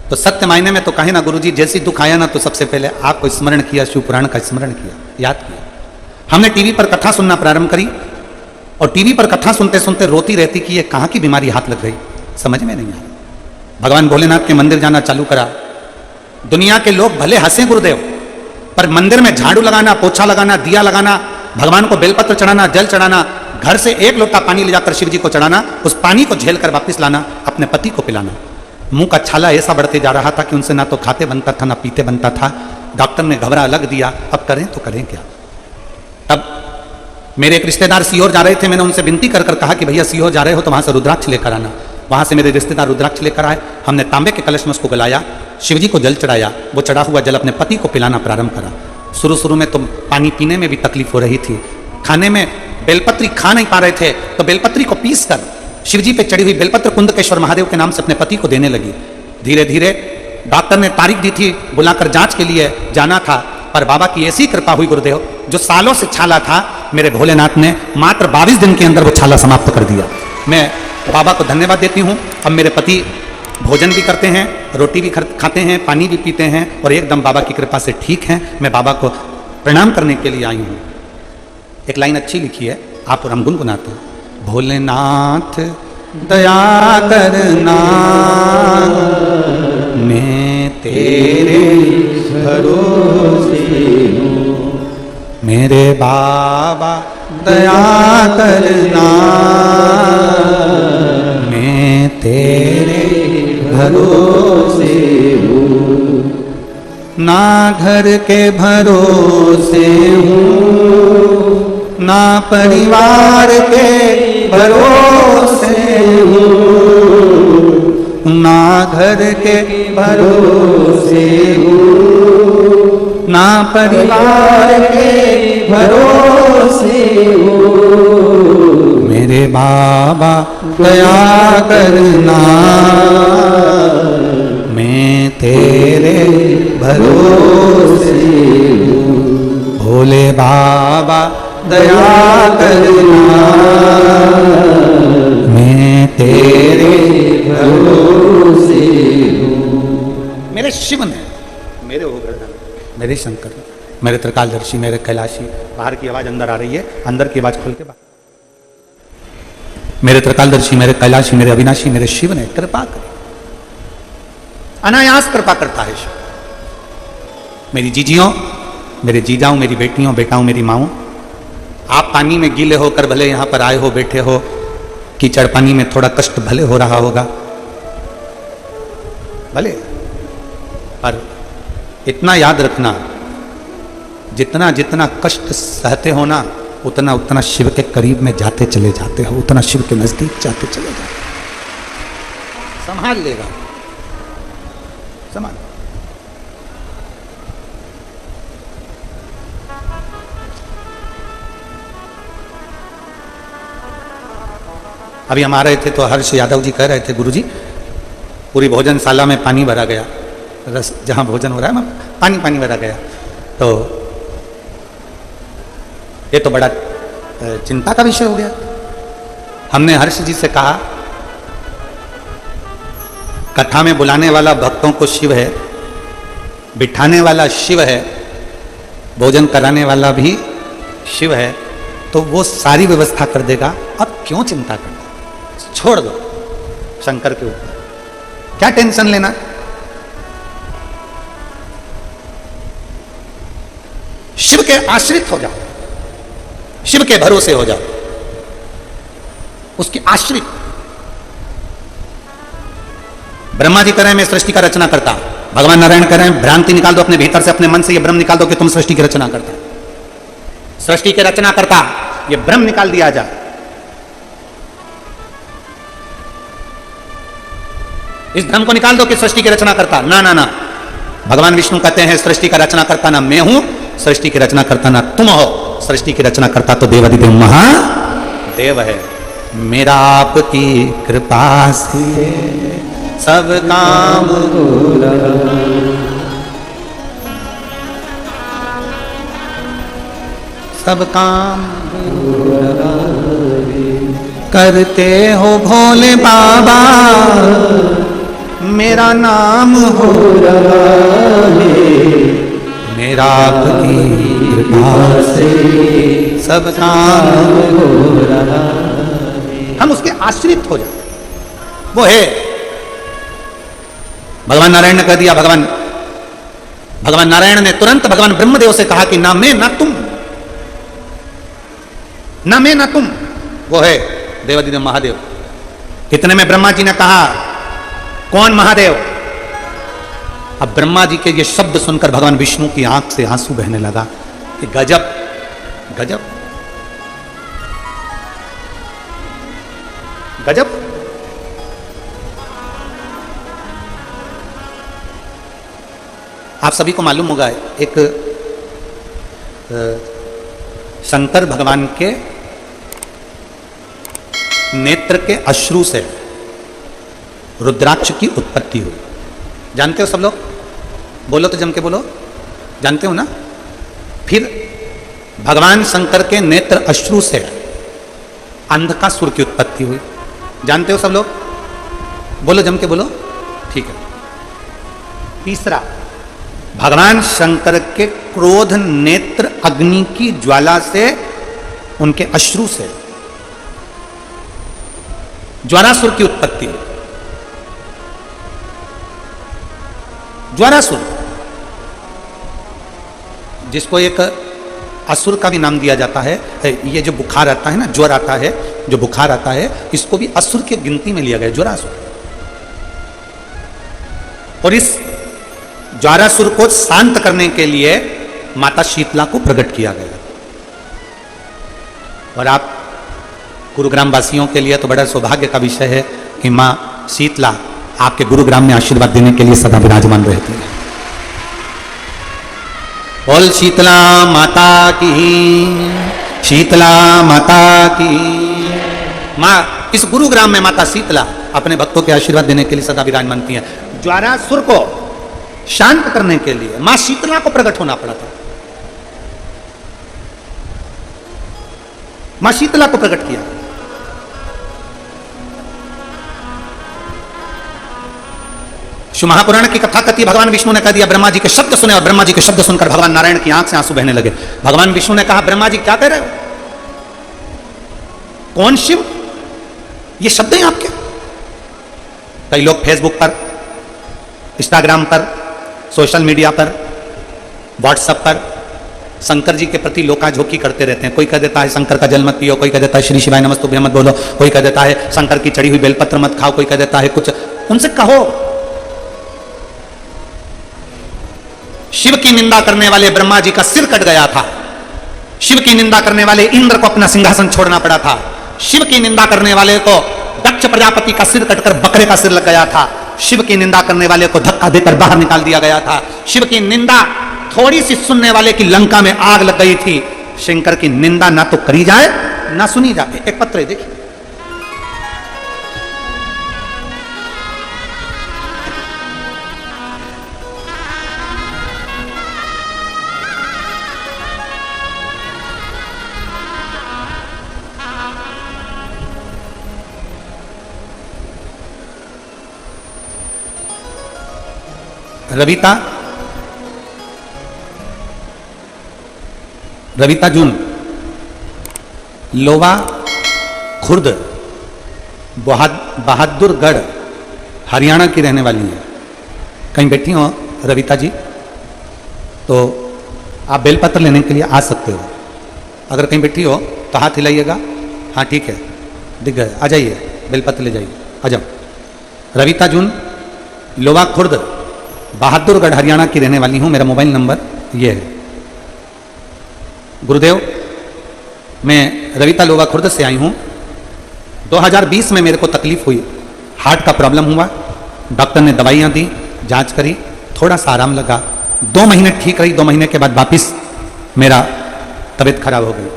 तो सत्य मायने में तो कहे ना गुरुजी, जैसे दुख आया ना तो सबसे पहले आपको स्मरण किया, शिव पुराण का स्मरण किया, याद किया। हमने टीवी पर कथा सुनना प्रारंभ करी और टीवी पर कथा सुनते सुनते रोती रहती कि ये कहाँ की बीमारी हाथ लग गई, समझ में नहीं आया। भगवान भोलेनाथ के मंदिर जाना चालू करा। दुनिया के लोग भले हंसे गुरुदेव, पर मंदिर में झाड़ू लगाना, पोछा लगाना, दिया लगाना, भगवान को बेलपत्र चढ़ाना, जल चढ़ाना, घर से 1 लोटा पानी ले जाकर शिव जी को चढ़ाना, उस पानी को झेल कर वापिस लाना, अपने पति को पिलाना। मुंह का छाला ऐसा बढ़ते जा रहा था कि उनसे ना तो खाते बनता था ना पीते बनता था। डॉक्टर ने घबरा अलग दिया, अब करें तो करें क्या। तब मेरे एक रिश्तेदार सीहोर जा रहे थे, मैंने उनसे विनती कर कहा कि भैया सीहोर जा रहे हो तो वहां से रुद्राक्ष लेकर आना। वहां से मेरे रिश्तेदार रुद्राक्ष लेकर आए। हमने तांबे के कलश में उसको गलाया, शिवजी को जल चढ़ाया, वो चढ़ा हुआ जल अपने पति को पिलाना प्रारंभ करा। शुरू में तो पानी पीने में भी तकलीफ हो रही थी, खाने में बेलपत्री खा नहीं पा रहे थे, तो बेलपत्री को पीस कर शिवजी पे चढ़ी हुई बेलपत्र कुंदकेश्वर महादेव के नाम से अपने पति को देने लगी। धीरे धीरे डॉक्टर ने तारीख दी थी, बुलाकर जांच के लिए जाना था, पर बाबा की ऐसी कृपा हुई गुरुदेव, जो सालों से छाला था मेरे भोलेनाथ ने मात्र 22 दिन के अंदर वो छाला समाप्त कर दिया। मैं बाबा को धन्यवाद देती हूँ। अब मेरे पति भोजन भी करते हैं, रोटी भी खाते हैं, पानी भी पीते हैं और एकदम बाबा की कृपा से ठीक हैं। मैं बाबा को प्रणाम करने के लिए आई हूँ। एक लाइन अच्छी लिखी है, आप और हम गुनगुनाते हैं। भोलेनाथ दया करना, मैं तेरे भरोसे हूँ। मेरे बाबा दया करना, मैं तेरे भरोसे हूँ। ना घर के भरोसे हूँ, ना परिवार के भरोसे हूँ, ना घर के भरोसे हूँ, ना परिवार के भरोसे हूँ। मेरे बाबा दया करना, मैं तेरे भरोसे हूँ। भोले बाबा दया करना, मैं तेरे भरोसे हूँ। मेरे शिव ने, मेरे गोवर्धन, मेरे शंकर, मेरे त्रिकालदर्शी, मेरे कैलाशी। बाहर की आवाज अंदर आ रही है, अंदर की आवाज खोल के बाहर। मेरे त्रिकालदर्शी, मेरे कैलाशी, मेरे अविनाशी, मेरे शिव ने कृपा करी। अनायास कृपा करता है शिव। मेरी जीजियों, मेरे जीजाओं, मेरी बेटियों, बेटाओं, मेरी माओं, आप पानी में गीले होकर भले यहां पर आए हो, बैठे हो, कीचड़ पानी में थोड़ा कष्ट भले हो रहा होगा, भले, पर इतना याद रखना, जितना जितना कष्ट सहते हो ना, उतना उतना शिव के करीब में जाते चले जाते हो, उतना शिव के नजदीक जाते चले जाते। संभाल लेगा, संभाल। अभी हम आ रहे थे तो हर्ष यादव जी कह रहे थे, गुरुजी पूरी भोजनशाला में पानी भरा गया, रस जहाँ भोजन हो रहा है पानी पानी भरा गया। तो ये तो बड़ा चिंता का विषय हो गया। हमने हर्ष जी से कहा, कथा में बुलाने वाला भक्तों को शिव है, बिठाने वाला शिव है, भोजन कराने वाला भी शिव है, तो वो सारी व्यवस्था कर देगा। अब क्यों चिंता करना, छोड़ दो शंकर के ऊपर, क्या टेंशन लेना। शिव के आश्रित हो जाओ, शिव के भरोसे हो जाओ, उसके आश्रित। ब्रह्मा जी कह रहे हैं मैं सृष्टि का रचना करता, भगवान नारायण कह रहे हैं भ्रांति निकाल दो अपने भीतर से, अपने मन से ये भ्रम निकाल दो कि तुम सृष्टि की रचना करता, सृष्टि की रचना करता, ये भ्रम निकाल दिया जाए। इस भ्रम को निकाल दो कि सृष्टि की रचना करता। ना ना ना, भगवान विष्णु कहते हैं सृष्टि का रचना करता ना मैं हूं, सृष्टि की रचना करता ना तुम हो, सृष्टि की रचना करता तो देवाधिदेव महादेव है। मेरा आपकी कृपा से सब काम हो रहा, सब काम हो रहा, करते हो भोले बाबा, मेरा नाम हो रहा है। मेरा आपकी कृपा से सब काम हो रहा है। हम उसके आश्रित हो जाते, वो है। भगवान नारायण ने कह दिया, भगवान नारायण ने तुरंत भगवान ब्रह्मदेव से कहा कि ना मैं ना तुम, ना मैं ना तुम, वो है देवाधिदेव महादेव। कितने में ब्रह्मा जी ने कहा कौन महादेव। अब ब्रह्मा जी के ये शब्द सुनकर भगवान विष्णु की आंख से आंसू बहने लगा कि गजब गजब गजब। आप सभी को मालूम होगा एक शंकर भगवान के नेत्र के अश्रु से रुद्राक्ष की उत्पत्ति हुई। जानते हो सब लोग? बोलो तो जम के बोलो, जानते हो ना? फिर भगवान शंकर के नेत्र अश्रु से अंधकासुर की उत्पत्ति हुई। जानते हो सब लोग? बोलो जम के बोलो, ठीक है। तीसरा, भगवान शंकर के क्रोध नेत्र अग्नि की ज्वाला से, उनके अश्रु से ज्वारासुर की उत्पत्ति हुई। ज्वारासुर, जिसको एक असुर का भी नाम दिया जाता है, ये जो बुखार आता है ना, ज्वर आता है, जो बुखार आता है, इसको भी असुर की गिनती में लिया गया, ज्वारासुर। और इस ज्वारासुर को शांत करने के लिए माता शीतला को प्रकट किया गया। और आप गुरुग्राम वासियों के लिए तो बड़ा सौभाग्य का विषय है कि मां शीतला आपके गुरुग्राम में आशीर्वाद देने के लिए सदा विराजमान रहती है। बोल शीतला माता की, शीतला माता की। मां इस गुरुग्राम में माता शीतला अपने भक्तों के आशीर्वाद देने के लिए सदा विराजमान थी। ज्वारासुर को शांत करने के लिए मां शीतला को प्रकट होना पड़ा था। मां शीतला को प्रकट किया। शिव महापुराण की कथा कहती है, भगवान विष्णु ने कह दिया, ब्रह्मा जी के शब्द सुने, और ब्रह्मा जी के शब्द सुनकर भगवान नारायण की आंख से आंसू बहने लगे। भगवान विष्णु ने कहा, ब्रह्मा जी क्या कह रहे हो? कौन शिव? ये शब्द हैं आपके? कई लोग फेसबुक पर, इंस्टाग्राम पर, सोशल मीडिया पर, व्हाट्सएप पर शंकर जी के प्रति लोकाझोंकी करते रहते हैं। कोई कह देता है शंकर का जल मत पियो, कोई कह देता है श्री शिवाय नमस्तुभ्य मत बोलो, कोई कह देता है शंकर की चढ़ी हुई बेलपत्र मत खाओ, कोई कह देता है कुछ। उनसे कहो, शिव की निंदा करने वाले ब्रह्मा जी का सिर कट गया था। शिव की निंदा करने वाले इंद्र को अपना सिंहासन छोड़ना पड़ा था। शिव की निंदा करने वाले को दक्ष प्रजापति का सिर कटकर बकरे का सिर लग गया था। शिव की निंदा करने वाले को धक्का देकर बाहर निकाल दिया गया था। शिव की निंदा थोड़ी सी सुनने वाले की लंका में आग लग गई थी। शंकर की निंदा ना तो करी जाए ना सुनी जाए। एक पत्र देखिए, रविता जून लोवा खुर्द बहादुरगढ़ हरियाणा की रहने वाली है। कहीं बैठी हो रविता जी तो आप बेलपत्र लेने के लिए आ सकते हो। अगर कहीं बैठी हो तो हाथ हिलाइएगा। हाँ ठीक है, दिख गए, आ जाइए, बेलपत्र ले जाइए, आ जाओ। रविता जून लोवा खुर्द बहादुरगढ़ हरियाणा की रहने वाली हूँ। मेरा मोबाइल नंबर ये है। गुरुदेव, मैं रविता लोवा खुर्द से आई हूँ। 2020 में मेरे को तकलीफ हुई, हार्ट का प्रॉब्लम हुआ। डॉक्टर ने दवाइयाँ दी, जांच करी, थोड़ा सा आराम लगा। 2 महीने ठीक रही। 2 महीने के बाद वापस मेरा तबीयत खराब हो गई।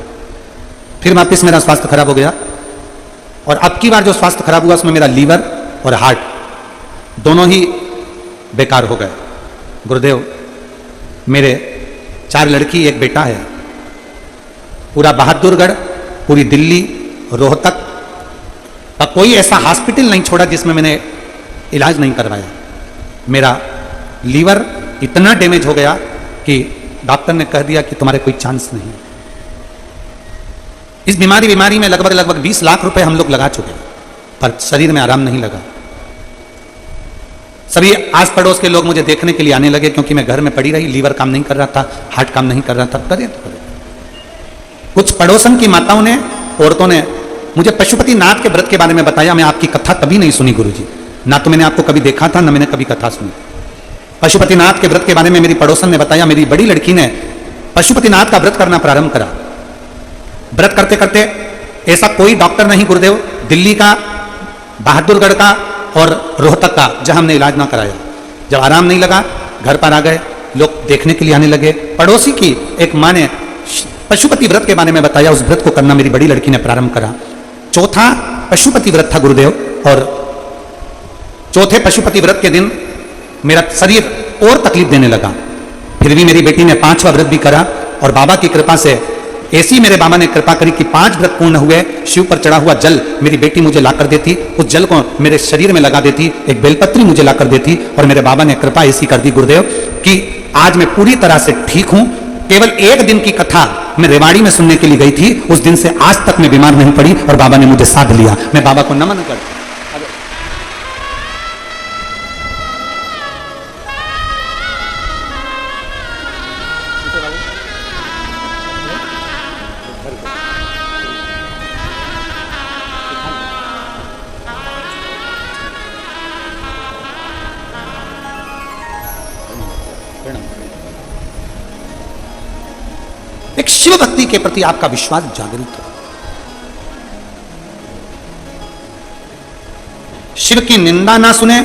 फिर वापस मेरा स्वास्थ्य खराब हो गया। और अब की बार जो स्वास्थ्य खराब हुआ उसमें मेरा लीवर और हार्ट दोनों ही बेकार हो गए। गुरुदेव, मेरे 4 लड़की, 1 बेटा है। पूरा बहादुरगढ़, पूरी दिल्ली, रोहतक का कोई ऐसा हॉस्पिटल नहीं छोड़ा जिसमें मैंने इलाज नहीं करवाया। मेरा लीवर इतना डैमेज हो गया कि डॉक्टर ने कह दिया कि तुम्हारे कोई चांस नहीं। इस बीमारी में लगभग 20 लाख रुपए हम लोग लगा चुके हैं, पर शरीर में आराम नहीं लगा। सभी आस पड़ोस के लोग मुझे देखने के लिए आने लगे क्योंकि मैं घर में पड़ी रही। लीवर काम नहीं कर रहा था, हार्ट काम नहीं कर रहा था। करें तो करें। कुछ पड़ोसन की माताओं ने, औरतों ने मुझे पशुपतिनाथ के व्रत के बारे में बताया। मैं आपकी कथा कभी नहीं सुनी गुरुजी, ना तो मैंने आपको कभी देखा था, ना मैंने कभी कथा सुनी। पशुपतिनाथ के व्रत के बारे में मेरी पड़ोसन ने बताया। मेरी बड़ी लड़की ने पशुपतिनाथ का व्रत करना प्रारंभ करा। व्रत करते करते ऐसा कोई डॉक्टर नहीं गुरुदेव, दिल्ली का, बहादुरगढ़ का और रोहतक का, जहां हमने इलाज ना कराया। जब आराम नहीं लगा, घर पर आ गए, लोग देखने के लिए आने लगे। पड़ोसी की एक माँ ने पशुपति व्रत के बारे में बताया। उस व्रत को करना मेरी बड़ी लड़की ने प्रारंभ करा। चौथा पशुपति व्रत था गुरुदेव, और चौथे पशुपति व्रत के दिन मेरा शरीर और तकलीफ देने लगा। फिर भी मेरी बेटी ने 5वां व्रत भी करा और बाबा की कृपा से ऐसी मेरे बाबा ने कृपा करी कि 5 व्रत पूर्ण हुए, शिव पर चढ़ा हुआ जल मेरी बेटी मुझे ला कर देती, उस जल को मेरे शरीर में लगा देती, एक बेलपत्री मुझे ला कर देती, और मेरे बाबा ने कृपा ऐसी कर दी गुरुदेव कि आज मैं पूरी तरह से ठीक हूं। केवल एक दिन की कथा मैं रेवाड़ी में सुनने के लिए गई थी, उस दिन से आज तक मैं बीमार नहीं पड़ी और बाबा ने मुझे साध लिया। मैं बाबा को नमन करता। एक शिव भक्ति के प्रति आपका विश्वास जागृत हो। शिव की निंदा ना सुने,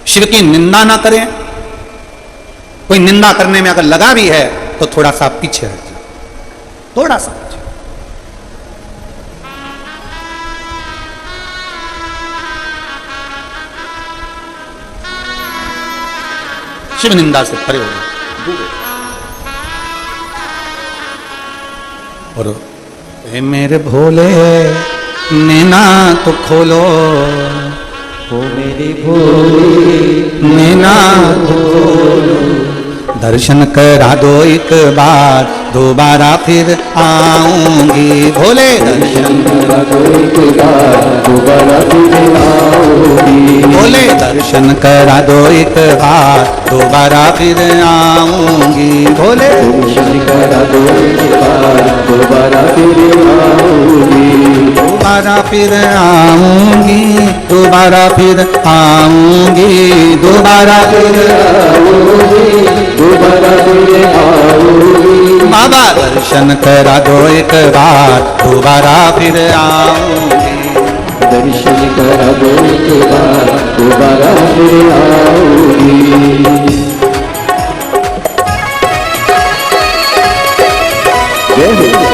शिव की निंदा ना करें। कोई निंदा करने में अगर लगा भी है तो थोड़ा सा पीछे हट जाए, थोड़ा सा पीछे। शिव निंदा से परे हो जाए। और हे मेरे भोले नैना तो खोलो, ओ मेरे भोले नैना तो खोलो, दर्शन करा दो एक बार, दोबारा फिर आऊंगी। भोले दर्शन करा दो एक बार, दोबारा फिर आऊंगी। भोले दर्शन करा दो एक बार, दोबारा फिर आऊंगी। भोले दर्शन करा दो एक बार, दोबारा फिर आऊंगी। दोबारा फिर आऊंगी, दोबारा फिर आऊंगी, दोबारा फिर आऊंगी, दोबारा फिर आऊंगी। बाबा दर्शन करा दो एक बार, दोबारा फिर आऊंगी। दर्शन करा दो एक बार, दोबारा फिर आऊंगी। जय हो।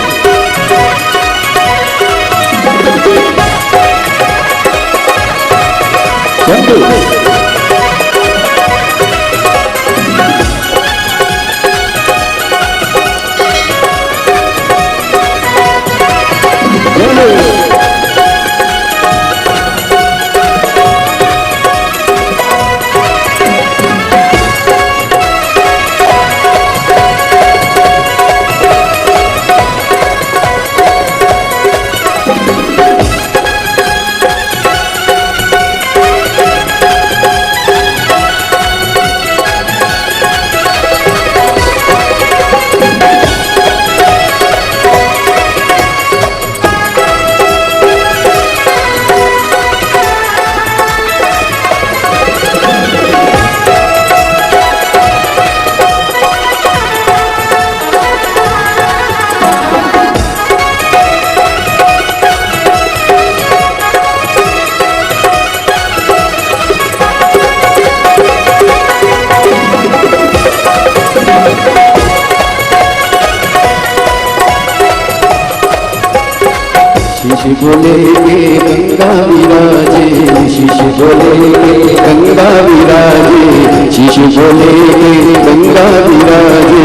शीश बोले के गंगा विराजे, शीश बोले के गंगा विराजे, शीश बोले के गंगा विराजे,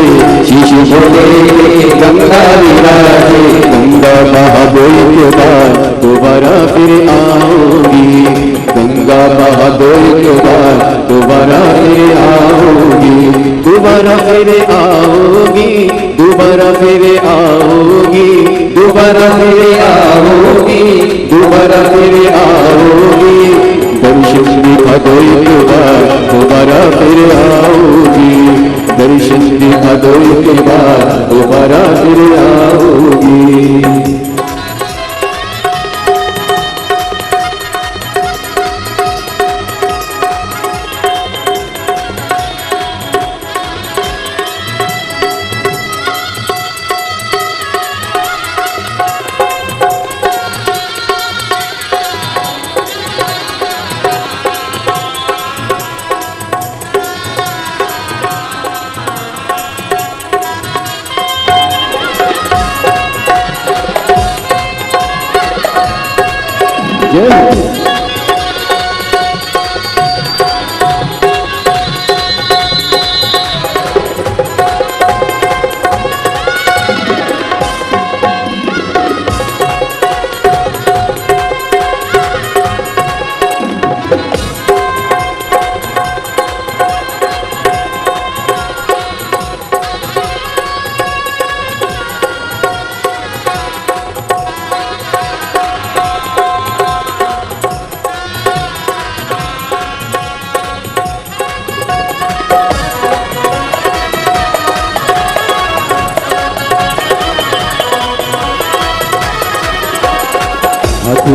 शीश बोले के गंगा विराजे। गंगा बहा दो के बाद, दोबारा फिर आऊंगी। गंगा बहा दो के बाद, दोबारा फिर आऊंगी। दोबारा फिर आऊंगी, दोबारा फिर आऊंगी, दोबारा फिर आऊंगी, दोबारा फिर आऊंगी। दर्शन दिखा दो एक बार, दोबारा फिर आऊंगी। दर्शन दिखा दो एक बार, दोबारा फिर आऊंगी।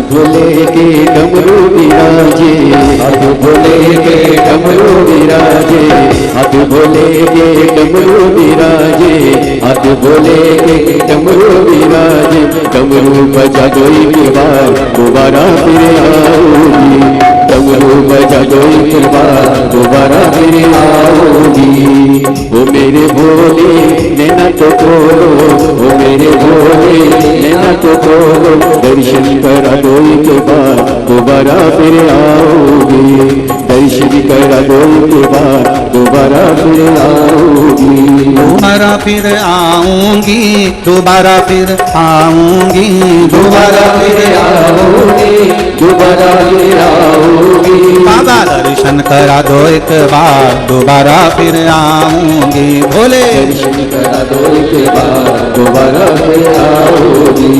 भोले के डमरू विराजे, हाथ भोले के डमरू विराजे, हाथ भोले के डमरू विराजे, हाथ भोले के डमरू विराजे। डमरू बजा दो एक बार दोबारा फिर आओगी, डमरू बजा दो एक बार दोबारा फिर आओगी। ओ मेरे भोले नैना तो खोलो, ओ मेरे भोले नैना तो खोलो, दर्शन करा दो एक बार दोबारा फिर आओगी, दर्शन करा दो एक बार दोबारा फिर आओगी। दोबारा फिर आऊंगी, दोबारा फिर आऊंगी, दोबारा फिर आओगी, दोबारा फिर आओगी। बाबा दर्शन करा दो एक बार दोबारा फिर आऊंगी। भोले दर्शन करा दो एक बार दोबारा फिर आओगी।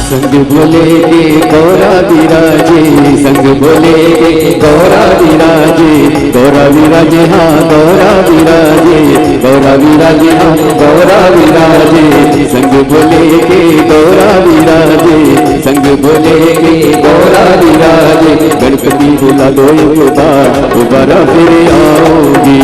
संग भोले के गौरा विराजे, संग भोले के गौरा विराजे, गौरा विराजे हाँ गौरा विराजे, गौरा विराजे हाँ गौरा विराजे। संग भोले के गौरा विराजे, संग भोले के गौरा विराजे। गणपति बुला दो एक बार दोबारा फिर आओगी,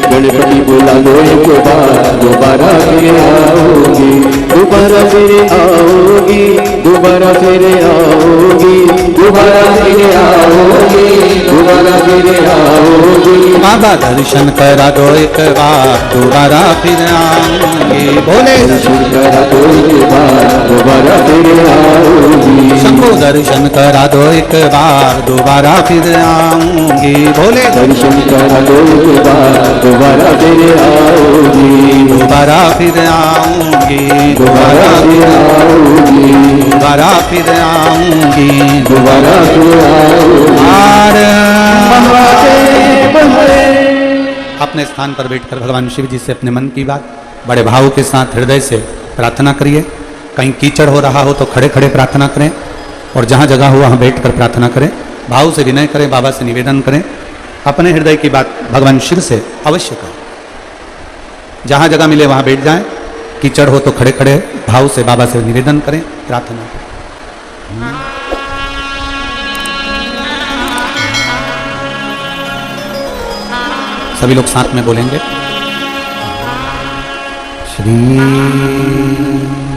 गणपति बुला दो एक बार दोबारा फिर आओगी, दोबारा फिर आओगी, दोबारा फिर आओगी, दोबारा फिर आओगी, दोबारा फिर आओगी। बाबा दर्शन करा दो एक बार दोबारा फिर आऊंगी। भोले दर्शन करा दो एक बार दोबारा फिर आओगी। शंभो दर्शन करा दो एक बार दोबारा फिर आऊंगी। भोले दर्शन करा दो एक बार दोबारा फिर आओगी, दोबारा फिर आऊंगी, दोबारा फिर आओगी, दोबारा फिर आऊंगी, दोबारा फिर आओगी। अपने स्थान पर बैठकर भगवान शिव जी से अपने मन की बात बड़े भाव के साथ हृदय से प्रार्थना करिए। कहीं कीचड़ हो रहा हो तो खड़े खड़े प्रार्थना करें, और जहाँ जगह हो वहाँ बैठकर प्रार्थना करें। भाव से विनय करें, बाबा से निवेदन करें, अपने हृदय की बात भगवान शिव से अवश्य करें। जहाँ जगह मिले वहाँ बैठ जाएं, कीचड़ हो तो खड़े खड़े भाव से बाबा से निवेदन करें, प्रार्थना करें। सभी लोग साथ में बोलेंगे। श्री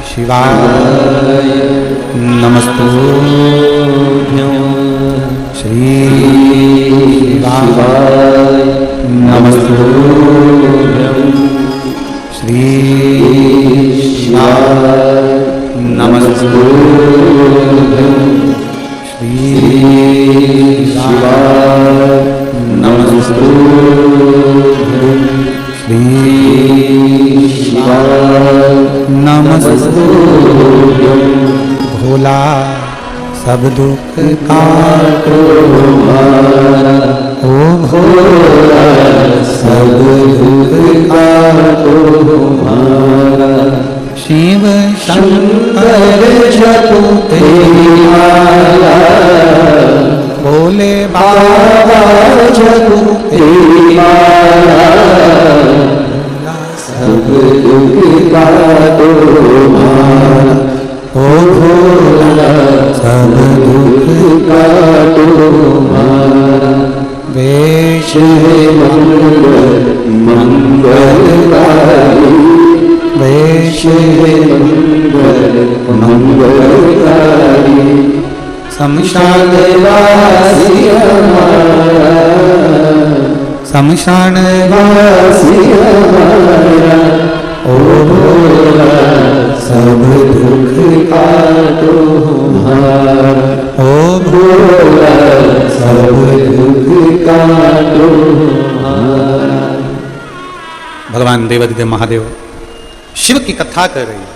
शिवाय नमस्तुभ्यं, श्री शिवाय नमस्तुभ्यं, श्री शिवाय नमस्तुभ्यं, श्री शिवाय नमस्तुभ्यं, श्री शिवाय नमस्तुभ्यं। भोला सब दुख काटो हमारा, ओ भोला सब दुख काटो हमारा। शिव शंकर जपो तेरी माला, भोले बाबा जपो तेरी माला। सब दुख काटो हमारा, ओ भोला मंगल मंगलकारी वैश्य मंगल मंगलकारी शमशान वासी हमारा शमशान वासी हमारा ओ भोला सब दुख का तुम्हारा ओ भोला सब दुख का तुम्हारा। भगवान देवादिदेव महादेव शिव की कथा कर रही है,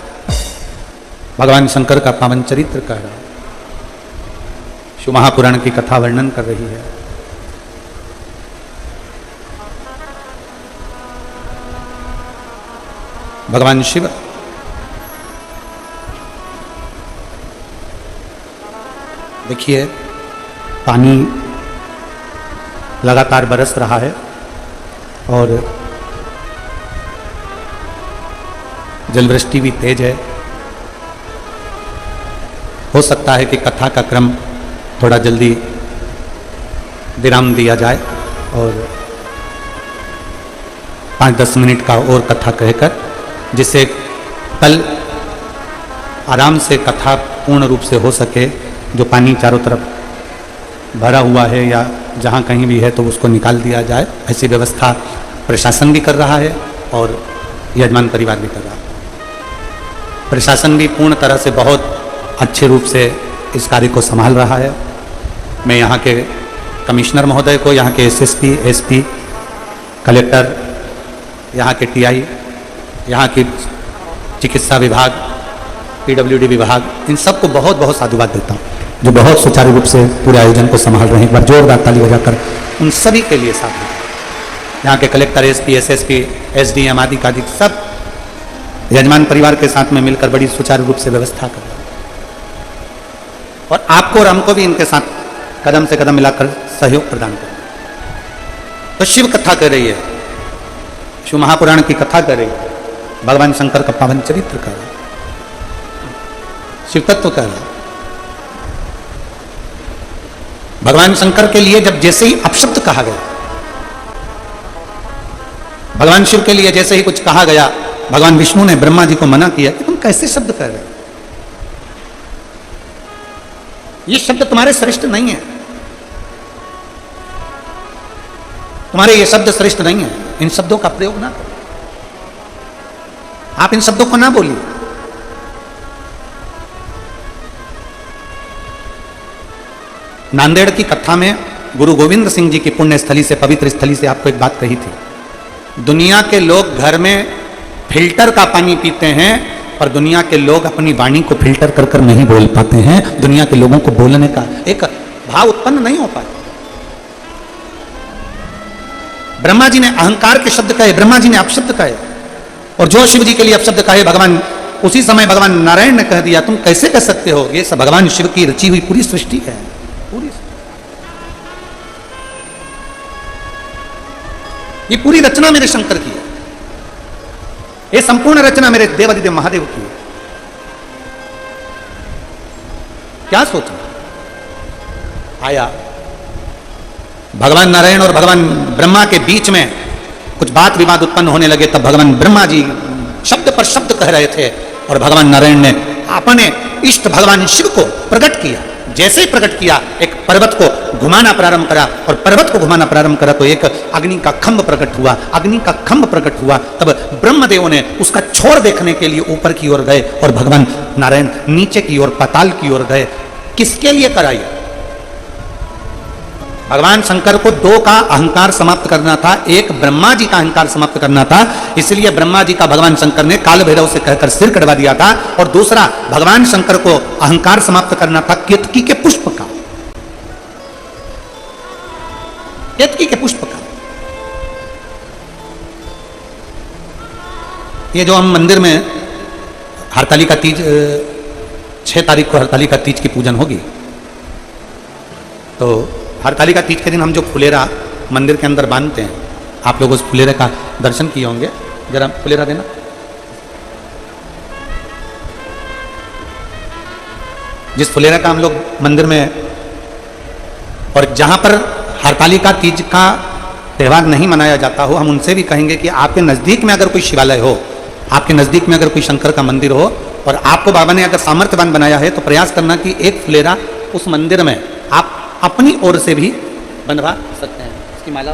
भगवान शंकर का पावन चरित्र कह रहा है, शिव महापुराण की कथा वर्णन कर रही है। भगवान शिव देखिए पानी लगातार बरस रहा है और जलवृष्टि भी तेज है। हो सकता है कि कथा का क्रम थोड़ा जल्दी विराम दिया जाए और 5-10 मिनट का और कथा कहकर, जिससे कल आराम से कथा पूर्ण रूप से हो सके। जो पानी चारों तरफ भरा हुआ है या जहाँ कहीं भी है तो उसको निकाल दिया जाए, ऐसी व्यवस्था प्रशासन भी कर रहा है और यजमान परिवार भी कर रहा है। प्रशासन भी पूर्ण तरह से बहुत अच्छे रूप से इस कार्य को संभाल रहा है। मैं यहाँ के कमिश्नर महोदय को, यहाँ के एसएसपी, एसपी, कलेक्टर, यहाँ के टीआई, यहाँ की चिकित्सा विभाग, पीडब्ल्यूडी विभाग, इन सबको बहुत बहुत साधुवाद देता हूँ जो बहुत सुचारू रूप से पूरे आयोजन को संभाल रहे हैं। एक बार जोरदार ताली बजाकर उन सभी के लिए साधु। यहाँ के कलेक्टर, एसपी, एसएसपी, एसडीएम आदि का सब यजमान परिवार के साथ में मिलकर बड़ी सुचारू रूप से व्यवस्था कर रहे हैं और आपको और हमको भी इनके साथ कदम से कदम मिलाकर सहयोग प्रदान करें। तो शिव कथा कर रही है, शिव महापुराण की कथा कर रही है, भगवान शंकर का पावन चरित्र कर रहा है, शिव तत्व कर रहा है। भगवान शंकर के लिए जब जैसे ही अपशब्द कहा गया, भगवान शिव के लिए जैसे ही कुछ कहा गया, भगवान विष्णु ने ब्रह्मा जी को मना किया कि तुम कैसे शब्द कर रहे हो, ये शब्द तुम्हारे श्रेष्ठ नहीं है, तुम्हारे ये शब्द श्रेष्ठ नहीं है, इन शब्दों का प्रयोग ना करो, आप इन शब्दों को ना बोलिए। नांदेड़ की कथा में गुरु गोविंद सिंह जी की पुण्य स्थली से, पवित्र स्थली से आपको एक बात कही थी। दुनिया के लोग घर में फिल्टर का पानी पीते हैं और दुनिया के लोग अपनी वाणी को फिल्टर कर कर नहीं बोल पाते हैं। दुनिया के लोगों को बोलने का एक भाव उत्पन्न नहीं हो पाता। ब्रह्मा जी ने अहंकार के शब्द कहे, ब्रह्मा जी ने अपशब्द कहे, और जो शिव जी के लिए अपशब्द कहे, भगवान उसी समय भगवान नारायण ने कह दिया तुम कैसे कह सकते हो, ये सब भगवान शिव की रची हुई पूरी सृष्टि है, ये पूरी रचना मेरे शंकर की है, ये संपूर्ण रचना मेरे देवादिदेव महादेव की है। क्या सोचा आया भगवान नारायण और भगवान ब्रह्मा के बीच में कुछ बात विवाद उत्पन्न होने लगे, तब भगवान ब्रह्मा जी शब्द पर शब्द कह रहे थे और भगवान नारायण ने अपने इष्ट भगवान शिव को प्रकट किया। जैसे ही प्रकट किया, एक पर्वत को घुमाना प्रारंभ करा, और पर्वत को घुमाना प्रारंभ करा तो एक अग्नि का खंभ प्रकट हुआ। अग्नि का खंभ प्रकट हुआ तब ब्रह्मदेव ने उसका छोर देखने के लिए ऊपर की ओर गए और भगवान नारायण नीचे की ओर पाताल की ओर गए। किसके लिए कराई? भगवान शंकर को दो का अहंकार समाप्त करना था, एक ब्रह्मा जी का अहंकार समाप्त करना था। इसलिए ब्रह्मा जी का भगवान शंकर ने काल भैरव से कहकर सिर कटवा दिया था, और दूसरा भगवान शंकर को अहंकार समाप्त करना था केतकी के पुष्प का, केतकी के पुष्प का। ये जो हम मंदिर में हरतालिका तीज 6 तारीख को हरतालिका तीज की पूजन होगी, तो हरतालिका तीज के दिन हम जो फुलेरा मंदिर के अंदर बांधते हैं, आप लोग उस फुलेरे का दर्शन किए होंगे, जरा फुलेरा देना। जिस फुलेरा का हम लोग मंदिर में, और जहां पर हरतालिका तीज का त्यौहार नहीं मनाया जाता हो, हम उनसे भी कहेंगे कि आपके नज़दीक में अगर कोई शिवालय हो, आपके नज़दीक में अगर कोई शंकर का मंदिर हो और आपको बाबा ने अगर सामर्थ्यवान बनाया है, तो प्रयास करना कि एक फुलेरा उस मंदिर में आप अपनी ओर से भी बनवा सकते हैं। इसकी माला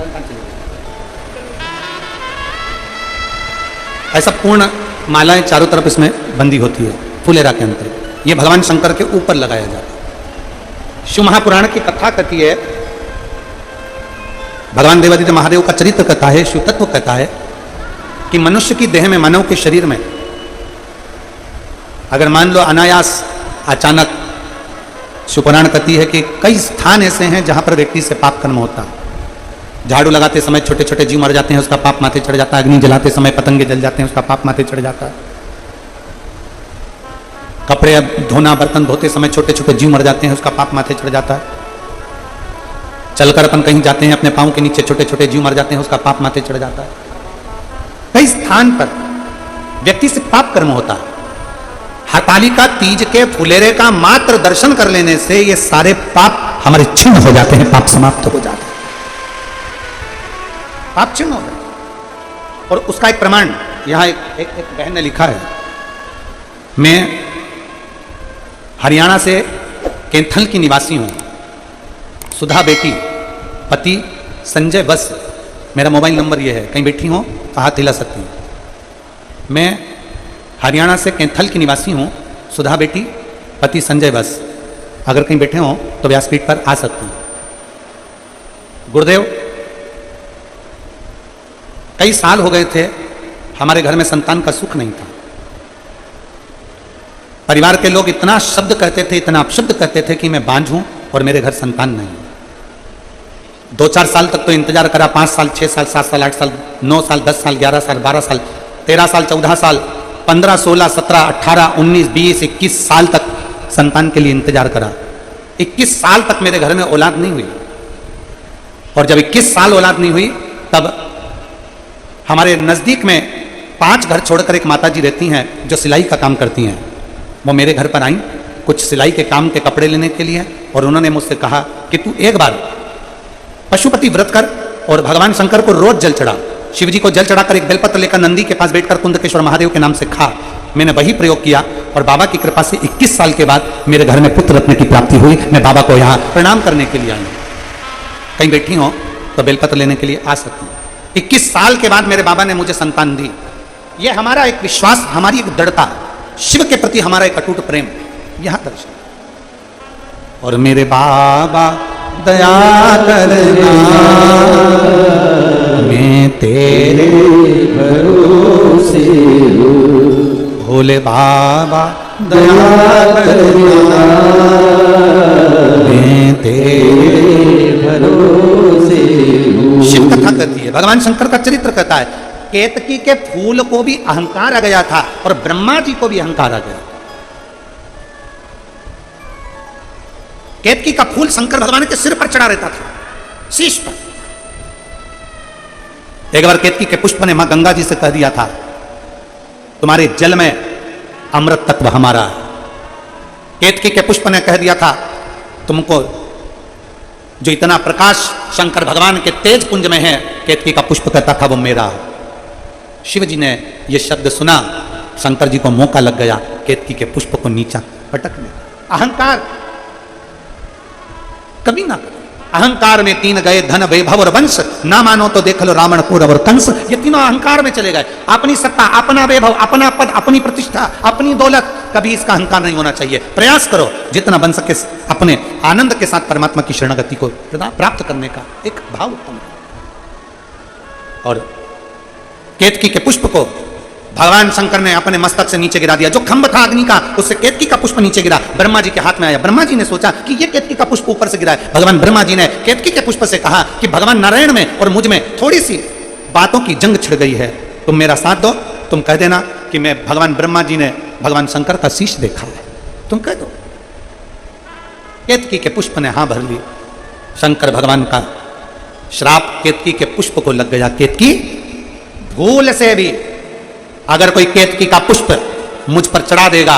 ऐसा पूर्ण मालाएं चारों तरफ इसमें बंदी होती है फुलेरा के अंतर। ये भगवान शंकर के ऊपर लगाया जाता है। शिव महापुराण की कथा कहती है, भगवान देवादित्य महादेव का चरित्र कहता है, शिव तत्व कहता है कि मनुष्य की देह में, मानव के शरीर में अगर मान लो अनायास अचानक, शिवपुराण कहती है कि कई स्थान ऐसे हैं जहां पर व्यक्ति से पाप कर्म होता है। झाड़ू लगाते समय छोटे छोटे जीव मर जाते हैं, उसका पाप माथे चढ़ जाता है। अग्नि जलाते समय पतंगे जल जाते हैं, उसका पाप माथे चढ़ जाता है। कपड़े धोना, बर्तन धोते समय छोटे छोटे जीव मर जाते हैं, उसका पाप माथे चढ़ जाता है। चलकर अपन कहीं जाते हैं, अपने पांव के नीचे छोटे छोटे जीव मर जाते हैं, उसका पाप माथे चढ़ जाता है। कई स्थान पर व्यक्ति से पाप कर्म होता है। हरतालिका तीज के फुलेरे का मात्र दर्शन कर लेने से ये सारे पाप हमारे छिन्न हो जाते हैं, पाप समाप्त हो जाते हैं, पाप छिन्न हो जाते हैं। और उसका एक प्रमाण यहां एक बहन ने लिखा है। मैं हरियाणा से कैंथल की निवासी हूं, सुधा बेटी, पति संजय बस, मेरा मोबाइल नंबर ये है, कहीं बैठी हो तो हाथ हिला सकती हूँ। मैं हरियाणा से कैंथल की निवासी हूँ, सुधा बेटी, पति संजय बस, अगर कहीं बैठे हो तो व्यासपीठ पर आ सकती हूँ। गुरुदेव, कई साल हो गए थे, हमारे घर में संतान का सुख नहीं था। परिवार के लोग इतना शब्द कहते थे, इतना अपशब्द कहते थे कि मैं बांझ हूं और मेरे घर संतान नहीं। 2-4 साल तक तो इंतजार करा, 5 साल, 6 साल, 7 साल, 8 साल, 9 साल, 10 साल, 11 साल, 12 साल, 13 साल, 14 साल, 15, 16, 17, 18, 19, 20, 21 साल तक संतान के लिए इंतजार करा। 21 साल तक मेरे घर में औलाद नहीं हुई। और जब 21 साल औलाद नहीं हुई, तब हमारे नजदीक में 5 घर छोड़कर एक माताजी रहती हैं जो सिलाई का काम करती हैं। वो मेरे घर पर आई कुछ सिलाई के काम के कपड़े लेने के लिए, और उन्होंने मुझसे कहा कि तू एक बार पशुपति व्रत कर और भगवान शंकर को रोज जल चढ़ा। शिव जी को जल चढ़ाकर एक बेलपत्र लेकर नंदी के पास बैठकर कुंदकेश्वर महादेव के नाम से खा। मैंने वही प्रयोग किया और बाबा की कृपा से 21 साल के बाद मेरे घर में पुत्र रत्न की प्राप्ति हुई। मैं बाबा को यहाँ प्रणाम करने के लिए आई हूँ। कहीं बैठी हो तो बेलपत्र लेने के लिए आ सकती हूँ। 21 साल के बाद मेरे बाबा ने मुझे संतान दी। ये हमारा एक विश्वास, हमारी एक दृढ़ता, शिव के प्रति हमारा एक अटूट प्रेम यहां दर्शन। और मेरे बाबा दया करना, मैं तेरे भरोसे हूँ। भोले बाबा दया करना, मैं तेरे भरोसे हूँ। शिव कथा कहती है, भगवान शंकर का चरित्र कहता है, केतकी के फूल को भी अहंकार आ गया था और ब्रह्मा जी को भी अहंकार आ गया। केतकी का फूल शंकर भगवान के सिर पर चढ़ा रहता था, शीश पर। एक बार केतकी के पुष्प ने मां गंगा जी से कह दिया था, तुम्हारे जल में अमृत तत्व हमारा है। केतकी के पुष्प ने कह दिया था, तुमको जो इतना प्रकाश शंकर भगवान के तेज पुंज में है, केतकी का पुष्प कहता था वो मेरा है। शिव जी ने यह शब्द सुना, शंकर जी को मौका लग गया केतकी के पुष्प को नीचा पटकने। अहंकार कभी ना करो। अहंकार में 3 गए, धन, वैभव और वंश। ना मानो तो देख लो रावण, कौरव और कंस। ये तीनों अहंकार में चले गए। अपनी सत्ता, अपना वैभव, अपना पद, अपनी प्रतिष्ठा, अपनी दौलत, कभी इसका अहंकार नहीं होना चाहिए। प्रयास करो जितना बन सके अपने आनंद के साथ परमात्मा की शरणागति को प्राप्त करने का एक भाव उत्पन्न। और केतकी के पुष्प को भगवान शंकर ने अपने मस्तक से नीचे गिरा दिया। जो खंभ था अग्नि का, उससे केतकी का पुष्प नीचे गिरा, ब्रह्मा जी के हाथ में आया। ब्रह्मा जी ने सोचा कि ये केतकी का पुष्प ऊपर से गिरा है। भगवान ब्रह्मा जी ने केतकी के पुष्प से कहा कि भगवान नारायण में और मुझ में थोड़ी सी बातों की जंग छिड़ गई है, तुम मेरा साथ दो। तुम कह देना कि मैं भगवान ब्रह्मा जी ने भगवान शंकर का शीश देखा है, तुम कह दो। केतकी के पुष्प ने हाँ भर ली। शंकर भगवान का श्राप केतकी के पुष्प को लग गया। केतकी, भूल से भी अगर कोई केतकी का पुष्प मुझ पर चढ़ा देगा,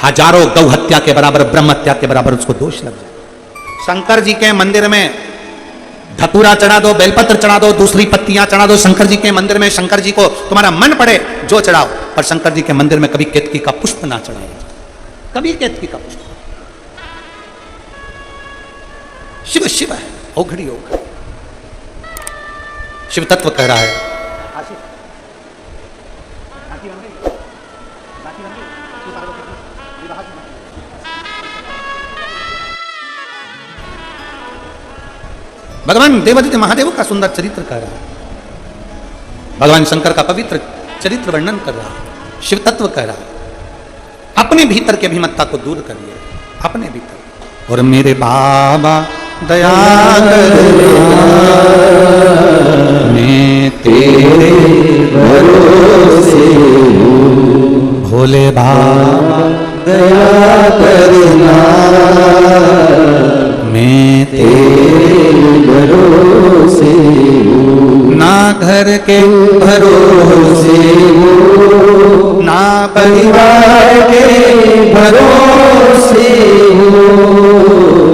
हजारों गौ हत्या के बराबर, ब्रह्म हत्या के बराबर उसको दोष लग जाए। शंकर जी के मंदिर में धतूरा चढ़ा दो, बेलपत्र चढ़ा दो, दूसरी पत्तियां चढ़ा दो शंकर जी के मंदिर में। शंकर जी को तुम्हारा मन पड़े जो चढ़ाओ, पर शंकर जी के मंदिर में कभी केतकी का पुष्प ना चढ़ाओ, कभी केतकी का पुष्प। शिव शिव है, ओघड़ी ओघ। शिव तत्व कह रहा है। भगवान देवादित्य महादेव का सुंदर चरित्र कह रहा है, भगवान शंकर का पवित्र चरित्र वर्णन कर रहा है, शिव तत्व कह रहा है। अपने भीतर की अभिमत्ता को दूर करिए, अपने भीतर। और मेरे बाबा दया मैं तेरे भरोसे हूँ, भोले बाबा दया करना मैं तेरे भरोसे हूँ। ना घर के भरोसे हूँ, ना परिवार के भरोसे हूँ,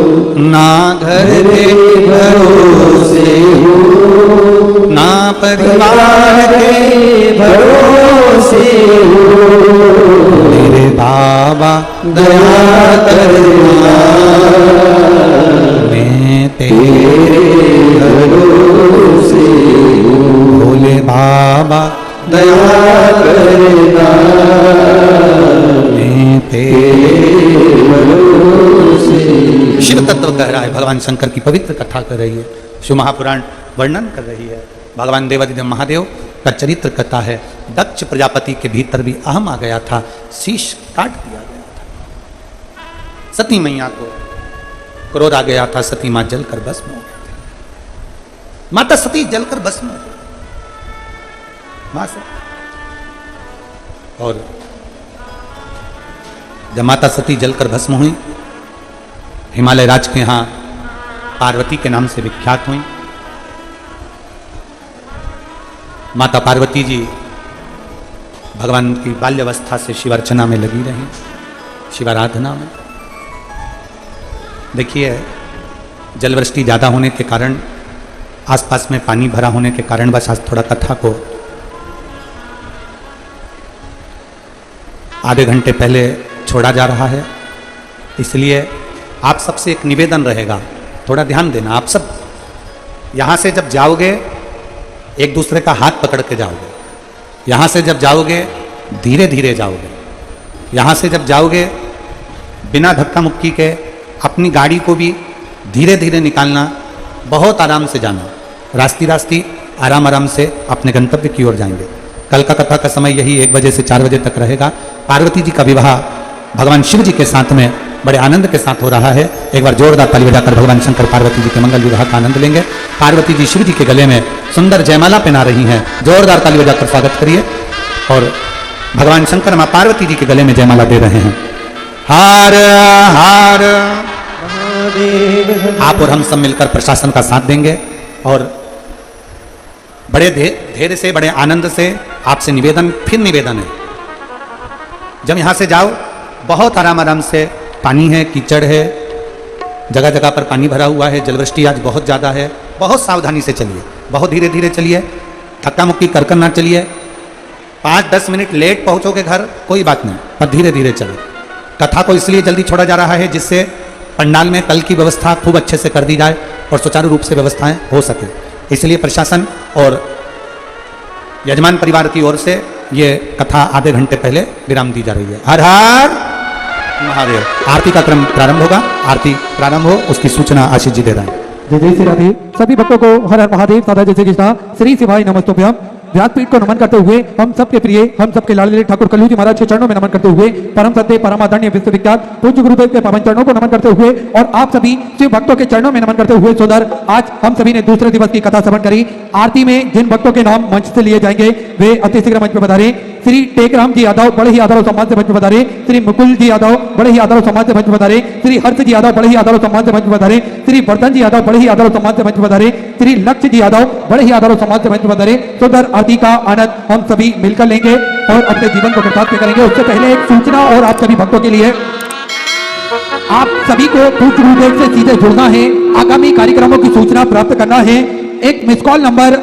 ना घर के भरोसे हूँ, ना परिवार के भरोसे हूँ। मेरे बाबा दया करना मैं तेरे भरोसे हूँ, भोले बाबा दया करना मैं तेरे भरोसे। शिव तत्व कह रहा है, भगवान शंकर की पवित्र कथा कर रही है, शिव महापुराण वर्णन कर रही है। भगवान देवादिदेव महादेव का चरित्र कथा है। दक्ष प्रजापति के भीतर भी अहम आ गया था, शीश काट दिया गया था। सती मैया को क्रोध आ गया था, सती मां जलकर भस्म हो गई थी। माता सती जलकर भस्म हो गई मां से। और जब माता सती जलकर भस्म हुई, हिमालय राज के यहां पार्वती के नाम से विख्यात हुई। माता पार्वती जी भगवान की बाल्यावस्था से शिव अर्चना में लगी रही, शिवाराधना में। देखिए, जलवृष्टि ज़्यादा होने के कारण, आसपास में पानी भरा होने के कारण बस आज थोड़ा कथा को आधे घंटे पहले छोड़ा जा रहा है। इसलिए आप सबसे एक निवेदन रहेगा, थोड़ा ध्यान देना। आप सब यहाँ से जब जाओगे एक दूसरे का हाथ पकड़ के जाओगे। यहाँ से जब जाओगे धीरे धीरे जाओगे। यहाँ से जब जाओगे बिना धक्का मुक्की के अपनी गाड़ी को भी धीरे धीरे निकालना, बहुत आराम से जाना। रास्ती रास्ती आराम आराम से अपने गंतव्य की ओर जाएंगे। कल का कथा का समय यही 1 बजे से 4 बजे तक रहेगा। पार्वती जी का विवाह भगवान शिव जी के साथ में बड़े आनंद के साथ हो रहा है। एक बार जोरदार ताली बजाकर भगवान शंकर पार्वती जी के मंगल विवाह का आनंद लेंगे। पार्वती जी शिव जी के गले में सुंदर जयमाला पहना रही हैं। जोरदार ताली बजाकर स्वागत करिए। और भगवान शंकर मां पार्वती जी के गले में जयमाला दे रहे हैं। हार हार आप और हम सब मिलकर प्रशासन का साथ देंगे और बड़े धैर्य से, बड़े आनंद से आपसे निवेदन, फिर निवेदन है, जब यहां से जाओ बहुत आराम आराम से। पानी है, कीचड़ है, जगह जगह पर पानी भरा हुआ है, जलवृष्टि आज बहुत ज़्यादा है। बहुत सावधानी से चलिए, बहुत धीरे धीरे चलिए, धक्का मुक्की कर ना चलिए। 5-10 मिनट लेट पहुंचोगे घर कोई बात नहीं, पर धीरे धीरे चलो। कथा को इसलिए जल्दी छोड़ा जा रहा है जिससे पंडाल में कल की व्यवस्था खूब अच्छे से कर दी जाए और सुचारू रूप से व्यवस्थाएं हो सके। इसलिए प्रशासन और यजमान परिवार की ओर से ये कथा आधे घंटे पहले विराम दी जा रही है। हर हर महादेव। आरती का क्रम प्रारंभ होगा। आरती प्रारंभ हो उसकी सूचना आशीष जी दे रहे हैं। जय जय श्री राधे। सभी भक्तों को हर हर महादेव, सदा जय श्री कृष्णा, श्री शिवाय नमस्तुभ्यम। व्यासपीठ को नमन करते हुए हम सबके प्रिय, हम सबके लाडले ठाकुर कल्लू जी महाराज के चरणों में नमन करते हुए, परम सत्य परम आदरणीय विश्वविख्यात पूज्य गुरुदेव के पावन चरणों को नमन करते हुए और आप सभी शिव भक्तों के चरणों में नमन करते हुए सुंदर आज हम सभी ने दूसरे दिवस की कथा श्रवण करी। आरती में जिन भक्तों के नाम मंच से लिए जाएंगे वे अति शीघ्र मंच पर पधारे। श्री टेकराम जी यादव बड़े ही आदर और सम्मान से मंच पर पधारे। श्री मुकुल जी यादव बड़े ही आदर और सम्मान से मंच पर पधारे। श्री हर्ष जी यादव बड़े ही आदर और सम्मान से मंच पर पधारे। श्री वर्धन जी यादव बड़े ही आदर और सम्मान से मंच पर पधारे। श्री लक्ष्य जी यादव बड़े ही आदर और सम्मान से मंच पर पधारे। सुंदर आरती का आनंद हम सभी मिलकर लेंगे और अपने जीवन को कृतार्थ करेंगे। उससे पहले एक सूचना और आप सभी भक्तों के लिए आप सभी को पूज्य गुरुदेव से सीधे जुड़ना है, आगामी कार्यक्रमों की सूचना प्राप्त करना है। एक miss call number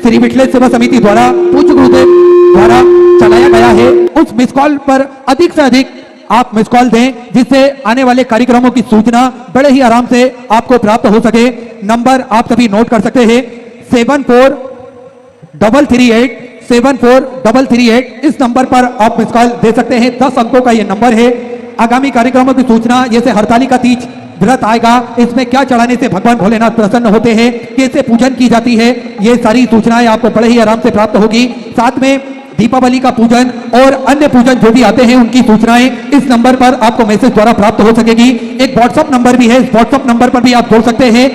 Shri Mithilesh सेवा समिति द्वारा पूज्य गुरुदेव द्वारा चलाया गया है। उस मिस कॉल पर अधिक से अधिक आप मिस कॉल दें, जिससे आने वाले कार्यक्रमों की सूचना बड़े ही आराम से आपको प्राप्त हो सके। नंबर आप सभी नोट कर सकते हैं 7438 इस नंबर पर आप मिस कॉल दे सकते हैं। 10 अंकों का ये नंबर है। आगामी कार्यक्रमों की सूचना, जैसे हरतालिका तीज व्रत आएगा, इसमें क्या चढ़ाने से भगवान भोलेनाथ प्रसन्न होते हैं, कैसे पूजन की जाती है, ये सारी सूचनाएं आपको बड़े ही आराम से प्राप्त होगी। साथ में दीपावली का पूजन और अन्य पूजन जो भी आते हैं उनकी सूचनाएं इस नंबर पर आपको मैसेज द्वारा प्राप्त हो सकेगी। एक व्हाट्सएप नंबर भी है, इस व्हाट्सएप नंबर पर भी आप जोड़ सकते हैं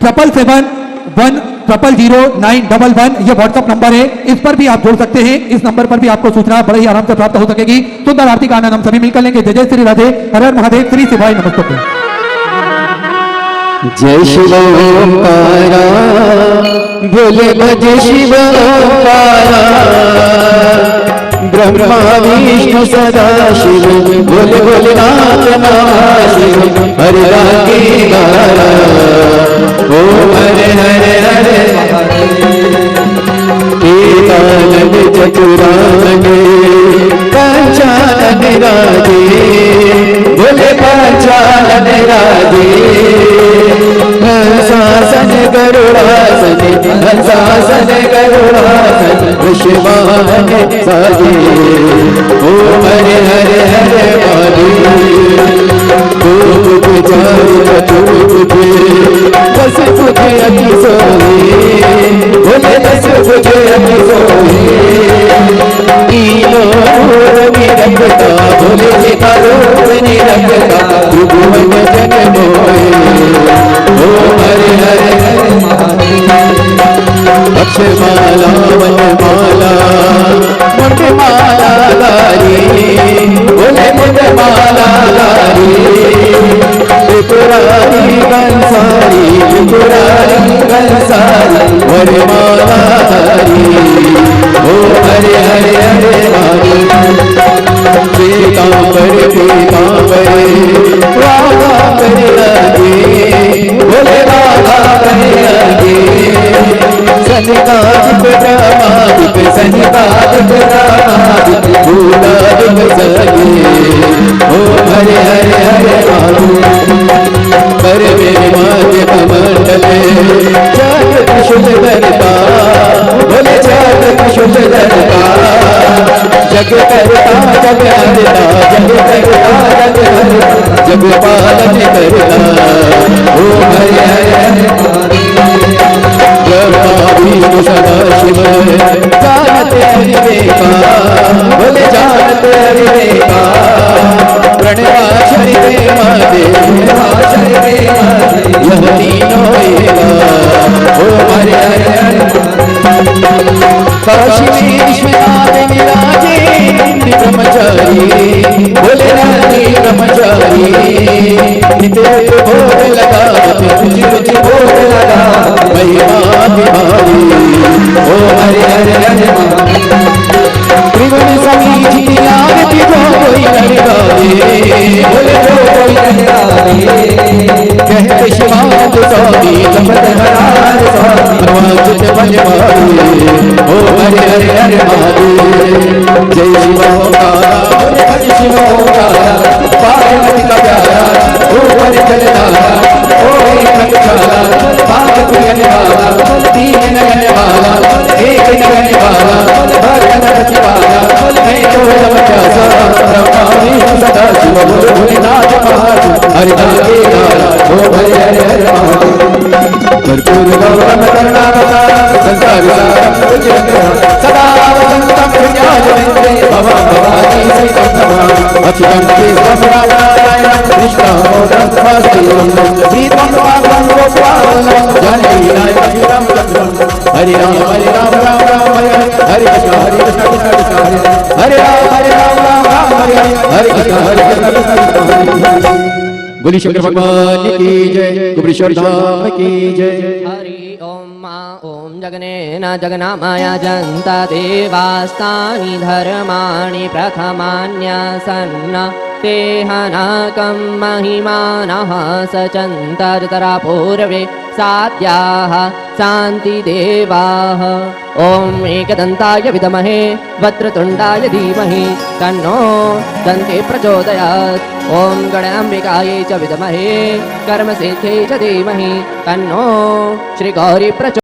7771000911 ये व्हाट्सएप नंबर है, इस पर भी आप जोड़ सकते हैं। इस नंबर पर भी आपको सूचना बड़े ही आराम से प्राप्त हो सकेगी। सुंदर आरती का आनंद हम सभी मिलकर लेंगे। जय जय श्री राधे, हर हर महादेव, श्री शिवाय नमस्तुभ्यं। जय शिव ओंकारा, बोले भजे शिव ओंकारा, ब्रह्मा विष्णु सदा शिव, बोले भोलेनाथ नमः शिव, हरे राधे गारा, ओम हरे हरे हरे एकानन चतुरानन पंचानन राधे, बोले पंचानन राधे, हंसासन गरुड़ासन, हंसासन गरुड़ासन, वृषभावन साजे, ओम हरे हरे हरे महादेव, दो मुख चार चतुर्भुज, 10 मुख अति सोहे, बोले 10 मुख अति सोहे, तीनों ओर निरखता, बोले चारों निरखता, त्रिभुवन जन मोहे, ओम हरे हरे हरे अक्षमाला वनमाला मुंडमाला लारी, बोले मुंडमाला लारी, त्रिपुरारी कंसारी, त्रिपुरारी कंसारी, वरमाला हरी, ओम हरे हरे हरे महादेव, पीतांबर पीतांबर राधा करे लगे, बोले राधा करे लगे, सनिकादिक ब्रह्मादिक, सनिकादिक ब्रह्मादिक, भूतादिक सगे, ओम हरे हरे हरे महादेव, कर मेरे माध्य कमंडल चार त्रिशूल धरता, बोले चार त्रिशूल धरता, जग करता जग हरता, जग करता जग हरता, जग पालन करता, ओम हरे हरे हरे ब्रह्मा विष्णु सदा शिव, जानते हरिवेका, बोले जानते हरिवेका, प्रणवाक्षरि महादेव, प्रणवाक्षरि महादेव, यह तीनों एका, ओम हरे हरे हरे काशी विश्वनाथ विराजे ब्रह्मचारी, बोले राधे ब्रह्मचारी, नित्य भोग लगा, तुझे भोग लगा, महिमा बिहारी, ओम हरे हरे हरे त्रिभुवन समीची आरती जो कोई नहीं गावे, बोले जो कोई नहीं गावे, कहते शिवाज स्वामी जपत हरार स्वामी, परमाचित बलवारी, ओम हरे हरे हरे महादेव, जय शिव ओंकारा, बोले भज शिव ओंकारा, पार्वती का प्यारा, ऊपर जलधारा, ओए खगशाला, पाप प्रियन वाला, तीन नयन वाला, एक नयन वाला, भगन रति वाला, मैं तो लमचासा, ब्रह्मा विष्णु सदा शिव, बोले भोलेनाथ महादेव, हरि नामे गारा, ओम हरे हरे हरे महादेव, कर्पूर गौरम करुणावतार, संसार सारम भुजगेन्द्र, सदा वसंतम हृदयारविंदे, भवं भवानी सहितं नमामि, अच्युतं केशवं नारायणं कृष्णं मोदं तमस्तेयं, श्रीत्वं पावनं गोपालं जानकी नायकं लक्ष्मणं, हरे राम राम राम हरे हरे कृष्ण कृष्ण कृष्ण हरे राम राम हरे हरे कृष्ण कृष्ण हरे। बोली शंकर भगवान की जय, कुबेश्वर धाम की जय। हरि ओम मा ओम जगनेन जगन्नामाया जन्ता देवास्तानि धर्माणि प्रथमान्यासन्न ते हनाकं महिमानः सचन्तर्तरा पूर्वे साध्याः शान्तिदेवाः ॐ एकदन्ताय विद्महे वक्रतुण्डाय धीमहि तन्नो दन्ते प्रचोदयात् ॐ गणाम्बिकायै च विद्महे कर्मसिद्ध्यै च धीमहि तन्नो श्रीगौरी प्रचोदयात्।